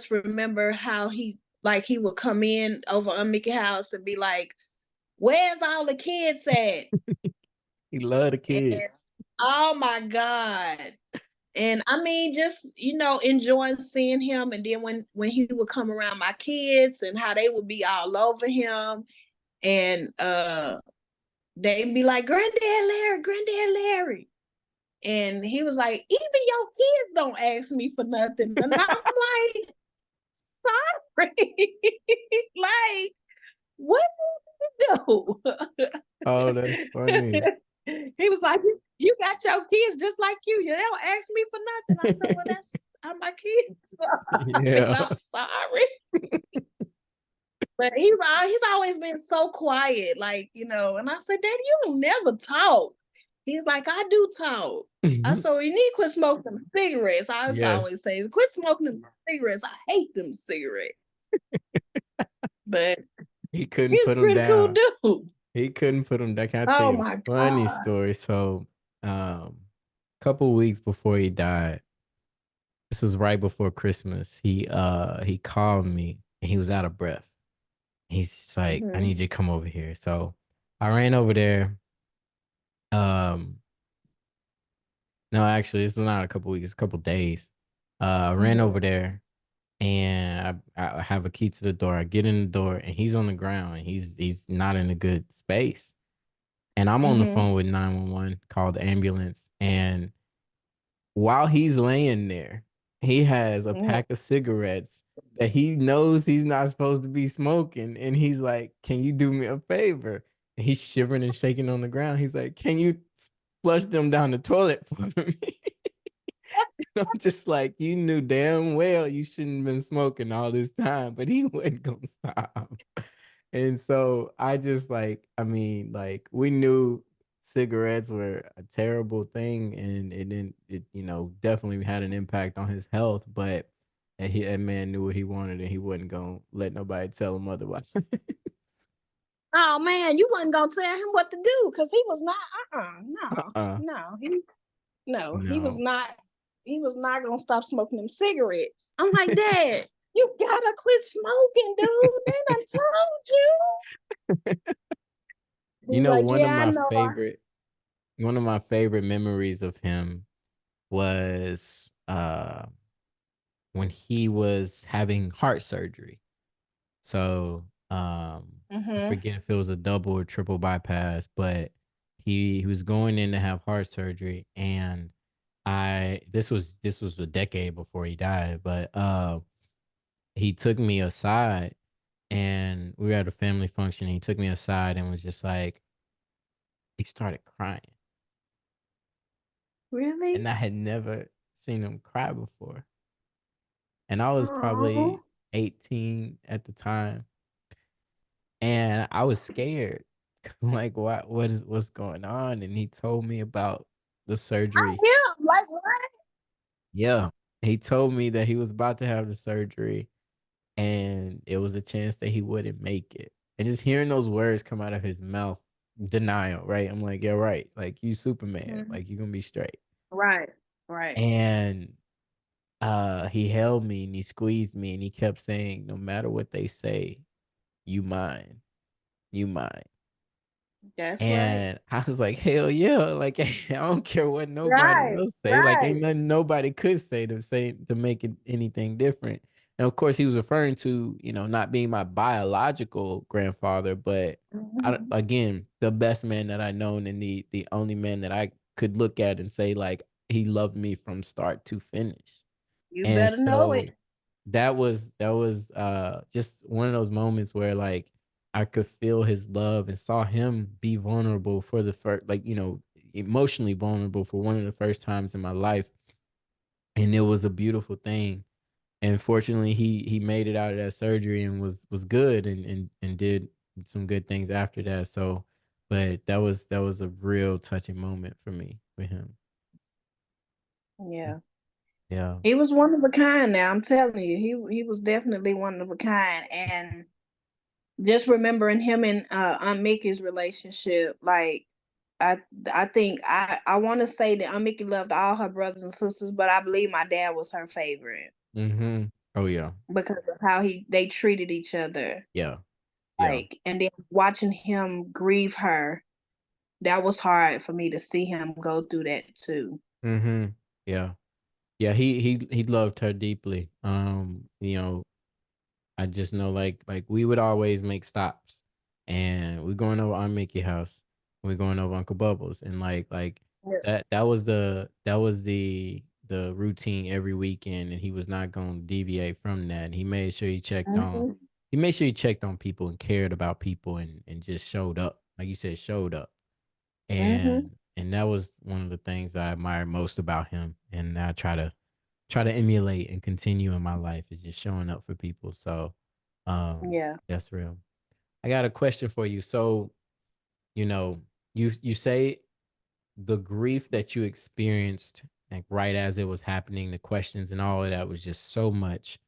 remember how he would come in over on Mickey House and be like, "Where's all the kids at?" He love the kids. And oh my God. And I mean, just enjoying seeing him, and then when he would come around my kids and how they would be all over him, and they'd be like, Granddad Larry," and he was like, "Even your kids don't ask me for nothing," and I'm like, "Sorry, like what did you do?" Oh, that's funny. He was like, "You got your kids just like you. You don't ask me for nothing." I said, "Well, that's how my kids are." And Yeah. I'm sorry. But he's always been so quiet, and I said, "Daddy, you don't never talk." He's like, "I do talk." I said, "Well, you need to quit smoking them cigarettes." I used to Yes. always say, "Quit smoking them cigarettes. I hate them cigarettes." But He couldn't he's a put him pretty cool down. dude. He couldn't put him down. Can I tell Oh you my a funny God. story? So, couple weeks before he died, this was right before Christmas. He called me and he was out of breath. He's just like, "I Mhm. need you to come over here." So I ran over there. Um, No, actually, it's not a couple weeks, a couple days. I ran over Mhm. there and I have a key to the door. I get in the door and he's on the ground and he's not in a good space. And I'm on the Mhm. phone with 911, called the ambulance. And while he's laying there, he has a Mhm. pack of cigarettes that he knows he's not supposed to be smoking. And he's like, "Can you do me a favor?" And he's shivering and shaking on the ground. He's like, "Can you flush them down the toilet for me?" I'm just like, you knew damn well you shouldn't have been smoking all this time, but he wasn't gonna stop. And so I just like, I mean, like we knew cigarettes were a terrible thing and it didn't it, definitely had an impact on his health, but that man knew what he wanted and he wasn't gonna let nobody tell him otherwise. Oh man, you wasn't gonna tell him what to do because he was not. No, Uh-uh. no, he was No. not. He was not gonna stop smoking them cigarettes. I'm like, Dad, you gotta quit smoking, dude. They done told you. You He's know, like, yeah, I know. one of my favorite memories of him was when he was having heart surgery. So, I Mm-hmm. forget if it was a double or triple bypass, but he was going in to have heart surgery, and I this was a decade before he died, but he took me aside, and we were at a family function. And he took me aside and was just like, he started crying, and Really? I had never seen him cry before, and I was Oh, probably 18 at the time. And I was scared 'cause I'm like, what's going on? And he told me about the surgery. yeah. Like what? Yeah. He told me that he was about to have the surgery and it was a chance that he wouldn't make it. And just hearing those words come out of his mouth, denial, right? I'm like, yeah, right. Like you Superman. Mhm. Like you're gonna be straight. Right, right. And he held me and he squeezed me and he kept saying, no matter what they say, you mine. You mine. That's right. And I was like, "Hell yeah." Like, I don't care what nobody Right, else say. Like, ain't right. nothing nobody could say to make it anything different. And of course, he was referring to, not being my biological grandfather, but Mhm. again, the best man that I known and the only man that I could look at and say like he loved me from start to finish. You And better know so it. that was just one of those moments where like I could feel his love and saw him be vulnerable for the first, like, emotionally vulnerable for one of the first times in my life, and it was a beautiful thing. And fortunately, he made it out of that surgery and was good and did some good things after that. So, but that was a real touching moment for me with him. Yeah. Yeah. He was one of a kind now, I'm telling you. He was definitely one of a kind. And just remembering him and Aunt Mickey's relationship, like I I think I want to say that Aunt Mickey loved all her brothers and sisters, but I believe my dad was her favorite Mhm. Oh yeah. because of how they treated each other. Yeah. Yeah. Like, and then watching him grieve her, that was hard for me to see him go through that too. Mhm. Yeah. Yeah, he loved her deeply. I just know like we would always make stops and we're going over Aunt Mickey house. We're going over Uncle Bubbles and like Yeah. that was the routine every weekend and he was not going to deviate from that. And Mhm. he made sure he checked on people and cared about people and just showed up. Like you said, showed up. Mhm. And that was one of the things I admire most about him and I try to emulate and continue in my life is just showing up for people. So, Yeah. that's real. I got a question for you. So, you know, you say the grief that you experienced like right as it was happening, the questions and all of that was just so much.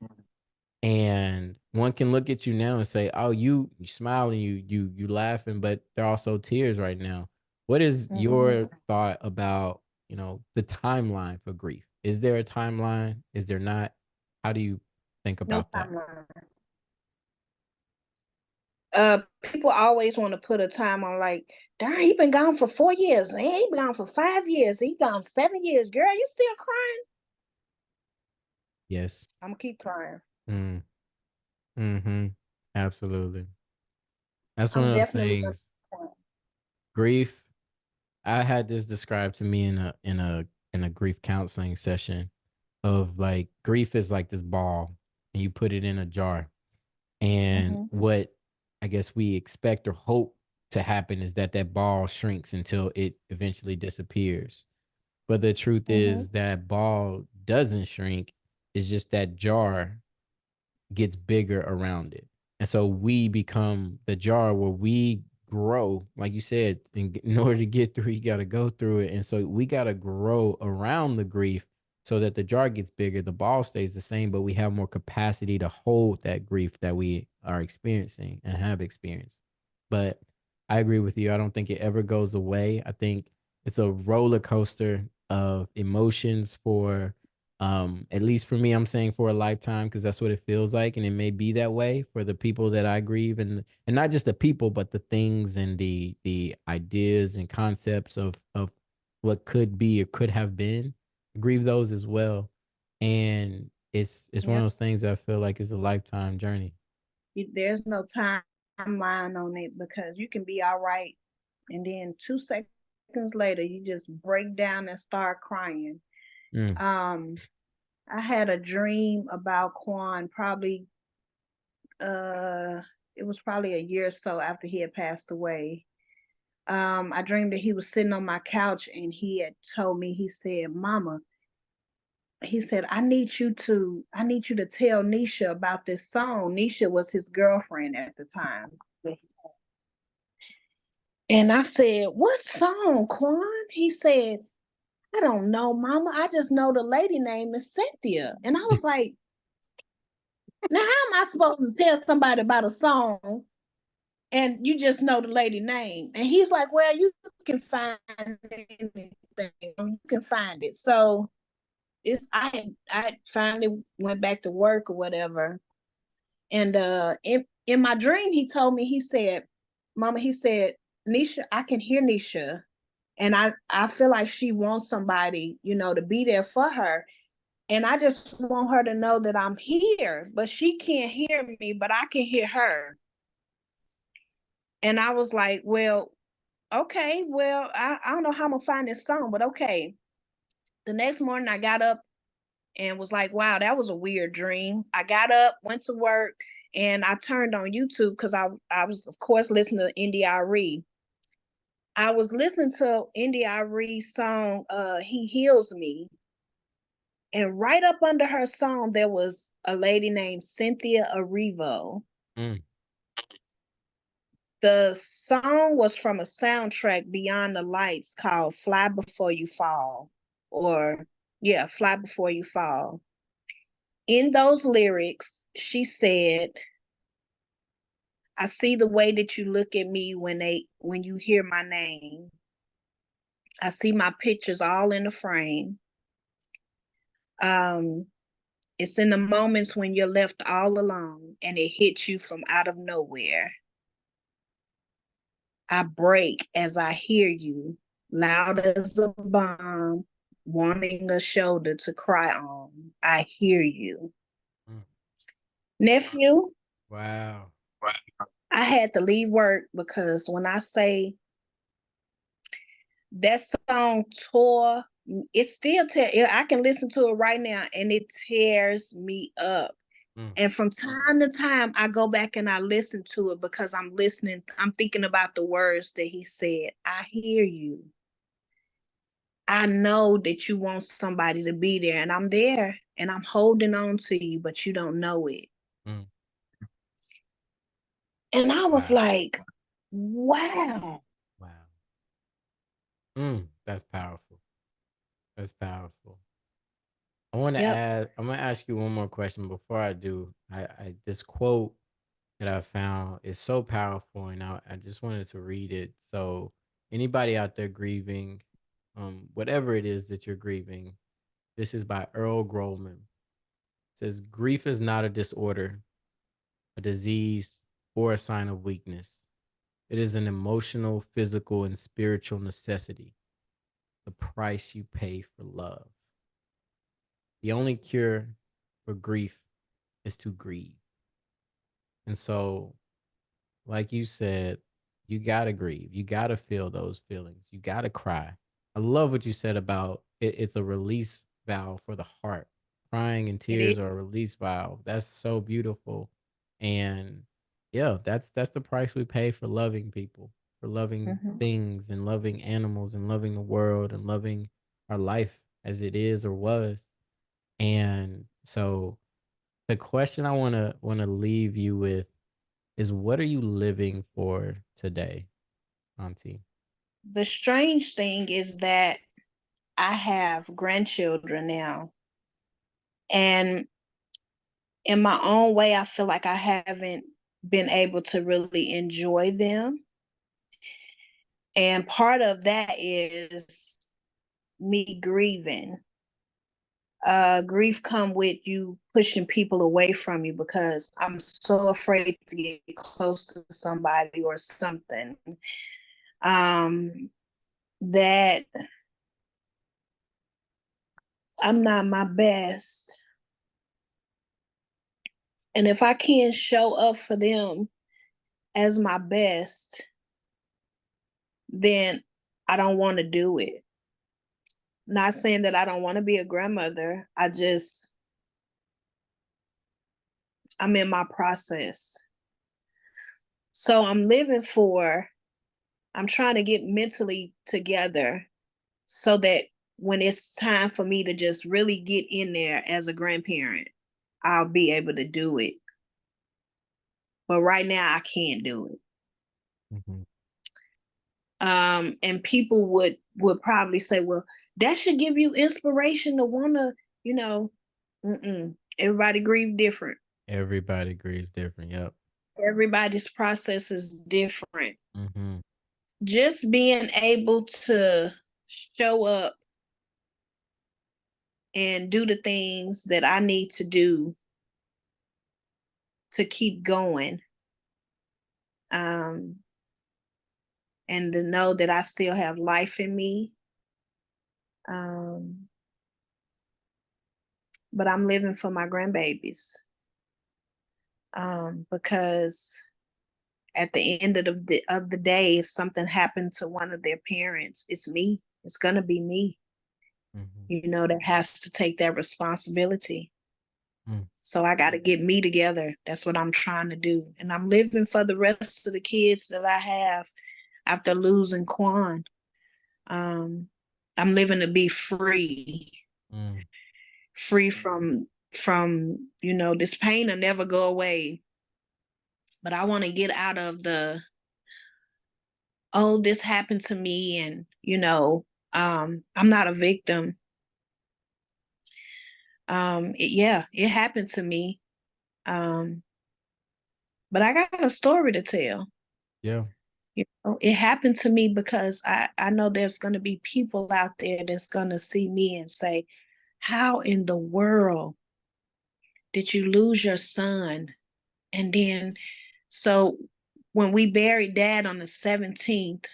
And one can look at you now and say, "Oh, you smiling, you laughing, but there are also tears right now." What is Mhm. your thought about, the timeline for grief? Is there a timeline? Is there not? How do you think No about that? timeline. People always want to put a time on, like, darn, he been gone for 4 years. Man, he been gone for 5 years. He gone 7 years. Girl, you still crying? Yes. I'm gonna keep crying. Mm. Mm-hmm. Absolutely. That's one I'm of those definitely things. crying. Grief. I had this described to me in a grief counseling session of like grief is like this ball and you put it in a jar. And Mm-hmm. what I guess we expect or hope to happen is that that ball shrinks until it eventually disappears. But the truth Mm-hmm. is that ball doesn't shrink. It's just that jar gets bigger around it. And so we become the jar where we grow, like you said, in order to get through, you got to go through it. And so we got to grow around the grief so that the jar gets bigger, the ball stays the same, but we have more capacity to hold that grief that we are experiencing and have experienced. But I agree with you. I don't think it ever goes away. I think it's a roller coaster of emotions for at least for me, I'm saying for a lifetime because that's what it feels like, and it may be that way for the people that I grieve, and not just the people, but the things and the ideas and concepts of what could be or could have been. Grieve those as well, and it's one of Yep. those things that I feel like is a lifetime journey. There's no timeline on it, because you can be all right, and then 2 seconds later, you just break down and start crying. Mm, Um, I had a dream about Quan, probably uh it was probably a year or so after he had passed away. I dreamed that he was sitting on my couch and he had told me, he said, Mama, he said, I need you to tell Nisha about this song. Nisha was his girlfriend at the time. And I said, What song, Quan? He said, I don't know, Mama. I just know the lady name is Cynthia. And I was like, now how am I supposed to tell somebody about a song and you just know the lady name? And he's like, Well, you can find anything. You can find it. So I finally went back to work or whatever. And in my dream, he told me, he said, Mama, he said, Nisha, I can hear Nisha. And I feel like she wants somebody, to be there for her. And I just want her to know that I'm here, but she can't hear me, but I can hear her. And I was like, well, okay, well, I don't know how I'm gonna find this song, but okay. The next morning I got up and was like, wow, that was a weird dream. I got up, went to work, and I turned on YouTube because I was, of course, listening to India.Arie. I was listening to India.Arie's song, He Heals Me. And right up under her song, there was a lady named Cynthia Erivo. mm, The song was from a soundtrack, Beyond the Lights, called Fly Before You Fall. Or, yeah, Fly Before You Fall. In those lyrics, she said, I see the way that you look at me when you hear my name. I see my pictures all in the frame. Um, it's in the moments when you're left all alone and it hits you from out of nowhere. I break as I hear you, loud as a bomb, wanting a shoulder to cry on. I hear you. mm. Nephew, Wow. I had to leave work because when I say that song tore, it still I can listen to it right now and it tears me up. Mm, And from time to time, I go back and I listen to it because I'm thinking about the words that he said. I hear you. I know that you want somebody to be there, and I'm there and I'm holding on to you, but you don't know it. mm. And I was Wow. like, wow. Wow. That's powerful. That's powerful. Yep. I'm gonna ask you one more question before I do. I this quote that I found is so powerful and I just wanted to read it. So anybody out there grieving, whatever it is that you're grieving, this is by Earl Grolman. It says grief is not a disorder, a disease, or a sign of weakness. It is an emotional, physical, and spiritual necessity, the price you pay for love. The only cure for grief is to grieve. And so, like you said, you gotta grieve. You gotta feel those feelings. You gotta cry. I love what you said about it's a release valve for the heart. Crying and It is. tears are a release valve. That's so beautiful. And yeah, that's the price we pay for loving people, for loving Mhm. things and loving animals and loving the world and loving our life as it is or was. And so the question I wanna leave you with is, what are you living for today, Auntie? The strange thing is that I have grandchildren now, and in my own way, I feel like I haven't been able to really enjoy them. And part of that is me grieving. Grief come with you pushing people away from you because I'm so afraid to get close to somebody or something. That I'm not my best. And if I can't show up for them as my best, then I don't want to do it. Not saying that I don't want to be a grandmother. I'm in my process. So I'm trying to get mentally together so that when it's time for me to just really get in there as a grandparent, I'll be able to do it. But right now I can't do it. Mhm. And people would probably say, well, that should give you inspiration to want to, you know, everybody grieve different. Everybody grieves different. Yep. Everybody's process is different. Mhm. Just being able to show up and do the things that I need to do to keep going, um, and to know that I still have life in me. Um, but I'm living for my grandbabies, because at the end of the day, if something happened to one of their parents, it's me. It's gonna be me. Mhm. That has to take that responsibility. Mm. So I got to get me together. That's what I'm trying to do, and I'm living for the rest of the kids that I have after losing Quan. Um, I'm living to be free, Mm. free from this pain will never go away. But I want to get out of the, oh, this happened to me, and I'm not a victim. Yeah, it happened to me. Um, but I got a story to tell. Yeah. It happened to me because I know there's going to be people out there that's going to see me and say, how in the world did you lose your son? And then, so when we buried dad on the 17th,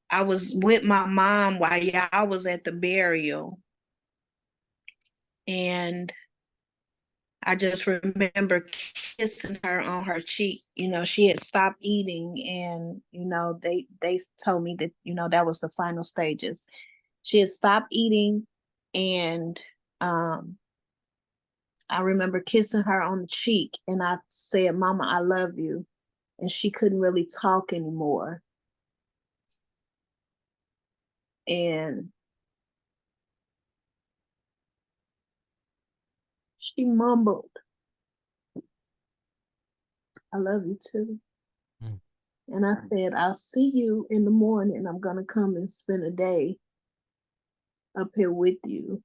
I was with my mom while y'all was at the burial. And I just remember kissing her on her cheek. She had stopped eating, and they told me that that was the final stages. She had stopped eating, and I remember kissing her on the cheek, and I said, "Mama, I love you," and she couldn't really talk anymore, and she mumbled, "I love you too." Mm. And I said, "I'll see you in the morning. I'm gonna come and spend a day up here with you."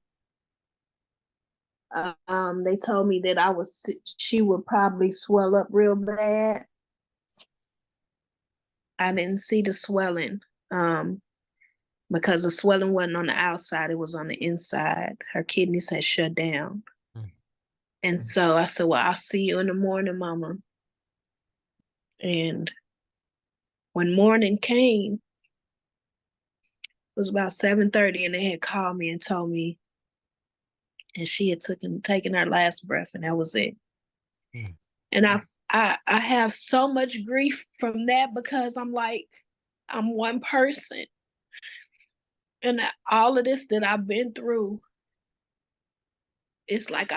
They told me that she would probably swell up real bad. I didn't see the swelling, because the swelling wasn't on the outside, it was on the inside. Her kidneys had shut down. Mm. And so I said, well, I'll see you in the morning, Mama. And when morning came, it was about 7:30, and they had called me and told me, and she had taken her last breath, and that was it. Mm. And I have so much grief from that, because I'm like, I'm one person, and all of this that I've been through, it's like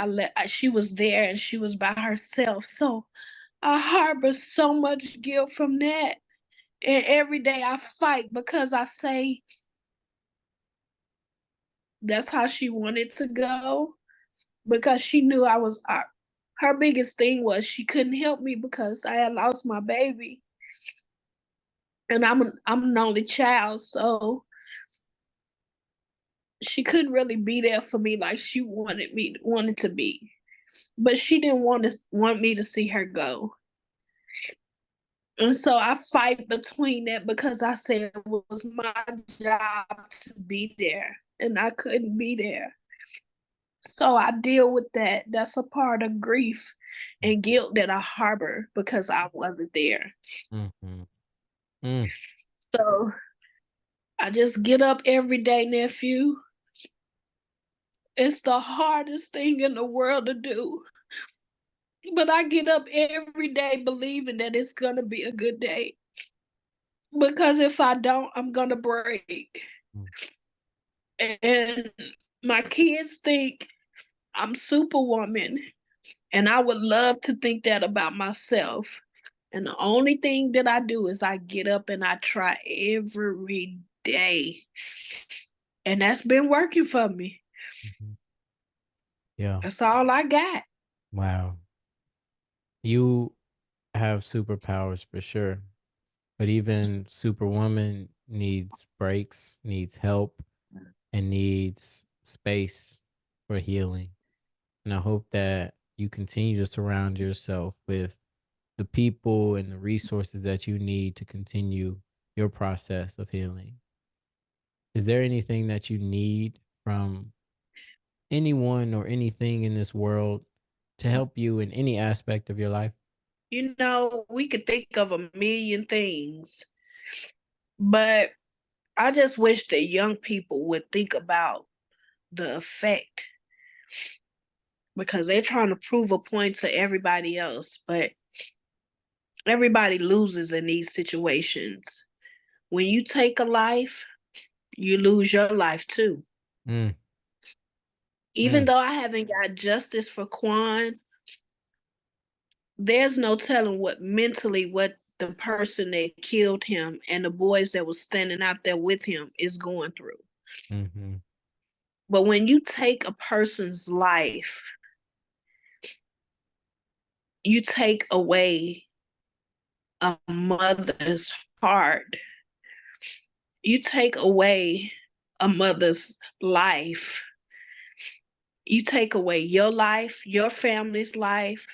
she was there and she was by herself. So I harbor so much guilt from that. And every day I fight, because I say that's how she wanted to go, because she knew I was her biggest thing was she couldn't help me because I had lost my baby. And I'm an only child, so she couldn't really be there for me like she wanted to be. But she didn't want me to see her go. And so I fight between that, because I said it was my job to be there, and I couldn't be there. So I deal with that. That's a part of grief and guilt that I harbor because I wasn't there. Mm-hmm. Mm. So I just get up every day, nephew. It's the hardest thing in the world to do. But I get up every day believing that it's going to be a good day. Because if I don't, I'm going to break. Mm. And my kids think I'm superwoman. And I would love to think that about myself. And the only thing that I do is I get up and I try every day. And that's been working for me. Mm-hmm. Yeah. That's all I got. Wow. You have superpowers for sure. But even Superwoman needs breaks, needs help, and needs space for healing. And I hope that you continue to surround yourself with the people and the resources that you need to continue your process of healing. Is there anything that you need from anyone or anything in this world to help you in any aspect of your life? We could think of a million things, but I just wish that young people would think about the effect, because they're trying to prove a point to everybody else, but everybody loses in these situations. When you take a life, you lose your life too. Mm, Even mm, though I haven't got justice for Quan, there's no telling what the person that killed him and the boys that was standing out there with him is going through. mm-hmm, But when you take a person's life, you take away a mother's heart. You take away a mother's life. You take away your life, your family's life.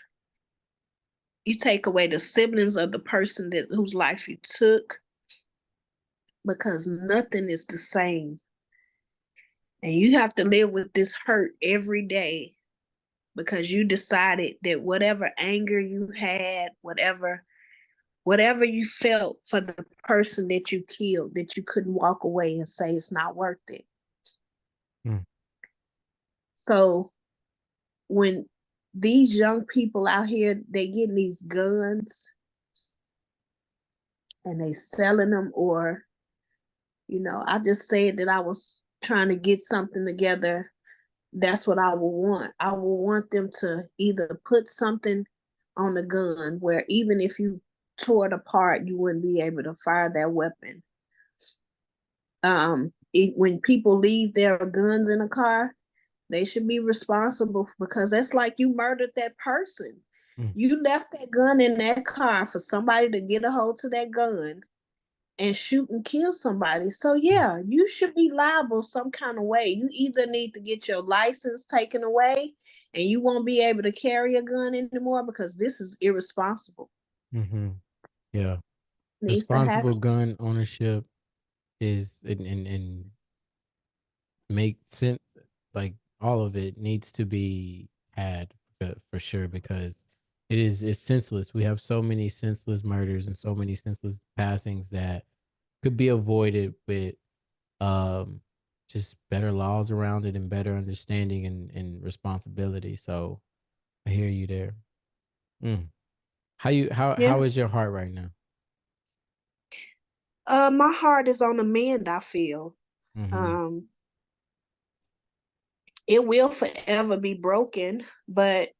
You take away the siblings of the person whose life you took, because nothing is the same. And you have to live with this hurt every day, because you decided that whatever anger you had, whatever you felt for the person that you killed, that you couldn't walk away and say it's not worth it. mm, So when these young people out here, they getting these guns and they selling them, or I just said that I was trying to get something together. That's what I would want. I would want them to either put something on the gun where even if you tore it apart, you wouldn't be able to fire that weapon. When people leave their guns in a car, they should be responsible, because that's like you murdered that person. mm, You left that gun in that car for somebody to get a hold to that gun and shoot and kill somebody. So yeah, you should be liable some kind of way. You either need to get your license taken away and you won't be able to carry a gun anymore, because this is irresponsible. mm-hmm. Yeah. It needs to Responsible happen. gun ownership is and make sense. Like all of it needs to be had for sure because it's senseless. We have so many senseless murders and so many senseless passings that could be avoided with um just better laws around it and better understanding and responsibility. So I hear you there. Mm. Yeah. How is your heart right now? My heart is on the mend, I feel. Mm-hmm. Um, it will forever be broken, but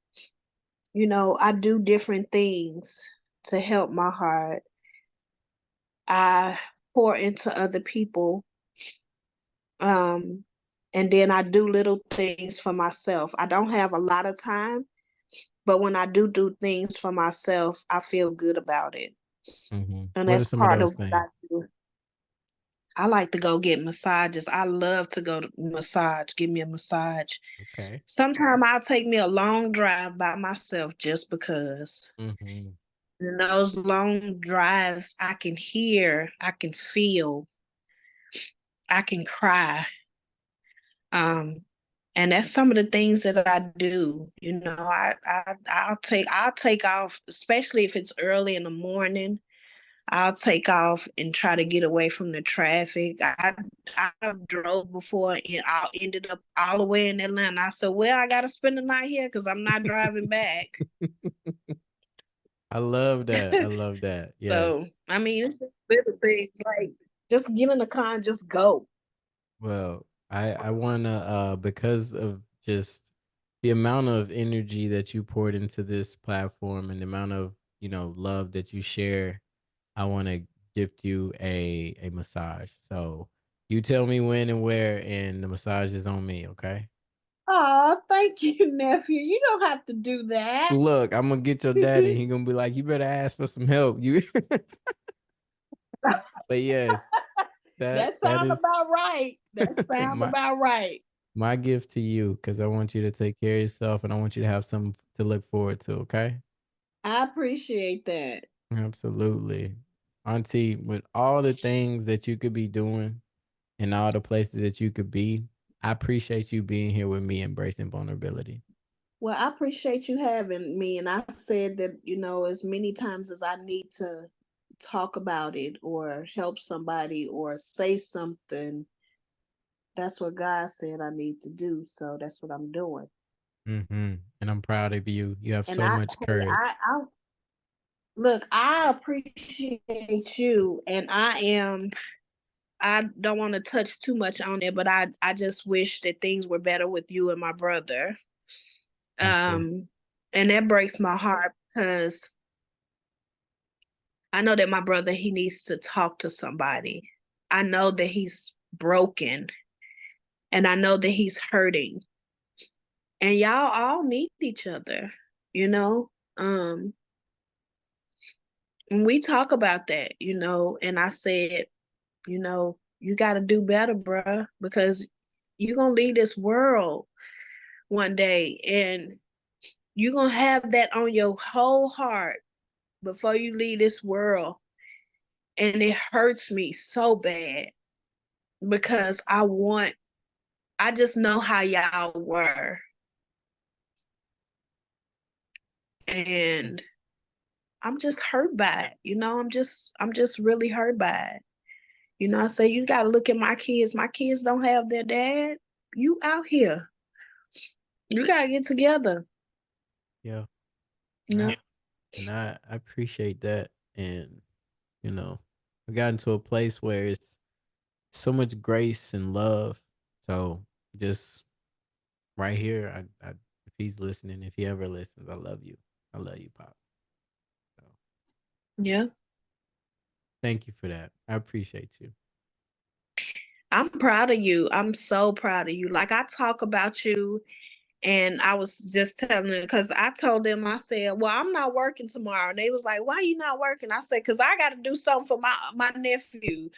I do different things to help my heart. I pour into other people. Um, and then I do little things for myself. I don't have a lot of time, but when I do things for myself, I feel good about it. Mm-hmm. And What are that's some of part those of what things? I do. I like to go get massages. I love to go to massage, give me a massage. Okay. Sometimes I'll take me a long drive by myself just because. Mm-hmm. In those long drives, I can hear, I can feel, I can cry. Um, and that's some of the things that I do. I'll take off, especially if it's early in the morning. I'll take off and try to get away from the traffic. I drove before and I ended up all the way in Atlanta. I said, well, I got to spend the night here because I'm not driving back. I love that. I love that. Yes. So, I mean, it's just little things like just get in the car and just go. Well, I wanna because of just the amount of energy that you poured into this platform and the amount of, love that you share, I wanna gift you a massage. So you tell me when and where and the massage is on me, okay? Oh, thank you, nephew. You don't have to do that. Look, I'm gonna get your daddy and he gonna be like, you better ask for some help. You but yes, that That that sound is about right. That sound my about right. my gift to you because I want you to take care of yourself and I want you to have something to look forward to, okay? I appreciate that. Absolutely. Auntie, with all the things that you could be doing and all the places that you could be, I appreciate you being here with me, embracing vulnerability. Well, I appreciate you having me. And I said that, as many times as I need to talk about it or help somebody or say something, that's what God said I need to do. So that's what I'm doing. And I'm proud of you. You have And so much hey, courage. I look, I appreciate you. And I don't want to touch too much on it, but I just wish that things were better with you and my brother. Thank you. Um, and that breaks my heart because I know that my brother, he needs to talk to somebody. I know that he's broken and I know that he's hurting. And y'all all need each other, you know? And we talk about that, and I said, you got to do better, bruh, because you're going to leave this world one day and you're going to have that on your whole heart before you leave this world. And it hurts me so bad because I just know how y'all were. And I'm just hurt by it. I'm just really hurt by it. I say you gotta look at my kids. My kids don't have their dad. You out here. You gotta get together. Yeah. You know? And I appreciate that. And, you know, I got into a place where it's so much grace and love. So just right here, if he's listening, if he ever listens, I love you. I love you, Pop. So Yeah. thank you for that. I appreciate you. I'm proud of you. I'm so proud of you. Like I talk about you. And I was just telling them because I told them, I said, well, I'm not working tomorrow. They was like, why you not working? I said, because I got to do something for my nephew.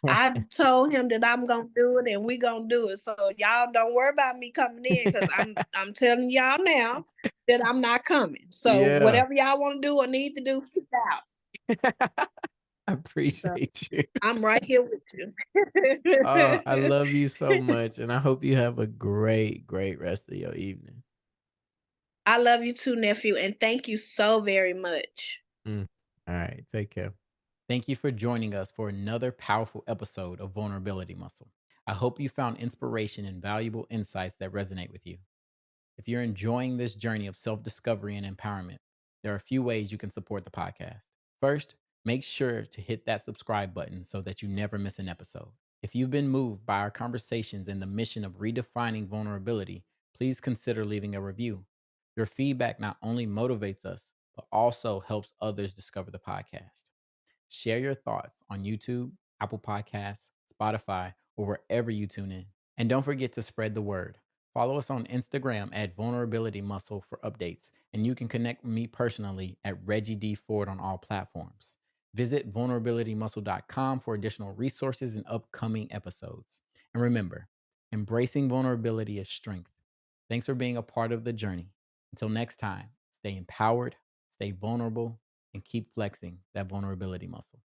I told him that I'm gonna do it and we gonna do it. So y'all don't worry about me coming in because I'm telling y'all now that I'm not coming. So Yeah. whatever y'all want to do or need to do, keep out. I So appreciate you. I'm right here with you. I love you so much. And I hope you have a great, great rest of your evening. I love you too, nephew, and thank you so very much. Mm. All right. Take care. Thank you for joining us for another powerful episode of Vulnerability Muscle. I hope you found inspiration and valuable insights that resonate with you. If you're enjoying this journey of self discovery and empowerment, there are a few ways you can support the podcast. First, make sure to hit that subscribe button so that you never miss an episode. If you've been moved by our conversations and the mission of redefining vulnerability, please consider leaving a review. Your feedback not only motivates us, but also helps others discover the podcast. Share your thoughts on YouTube, Apple Podcasts, Spotify, or wherever you tune in. And don't forget to spread the word. Follow us on Instagram at Vulnerability Muscle for updates, and you can connect with me personally at Reggie D Ford on all platforms. Visit vulnerabilitymuscle.com for additional resources and upcoming episodes. And remember, embracing vulnerability is strength. Thanks for being a part of the journey. Until next time, stay empowered, stay vulnerable, and keep flexing that vulnerability muscle.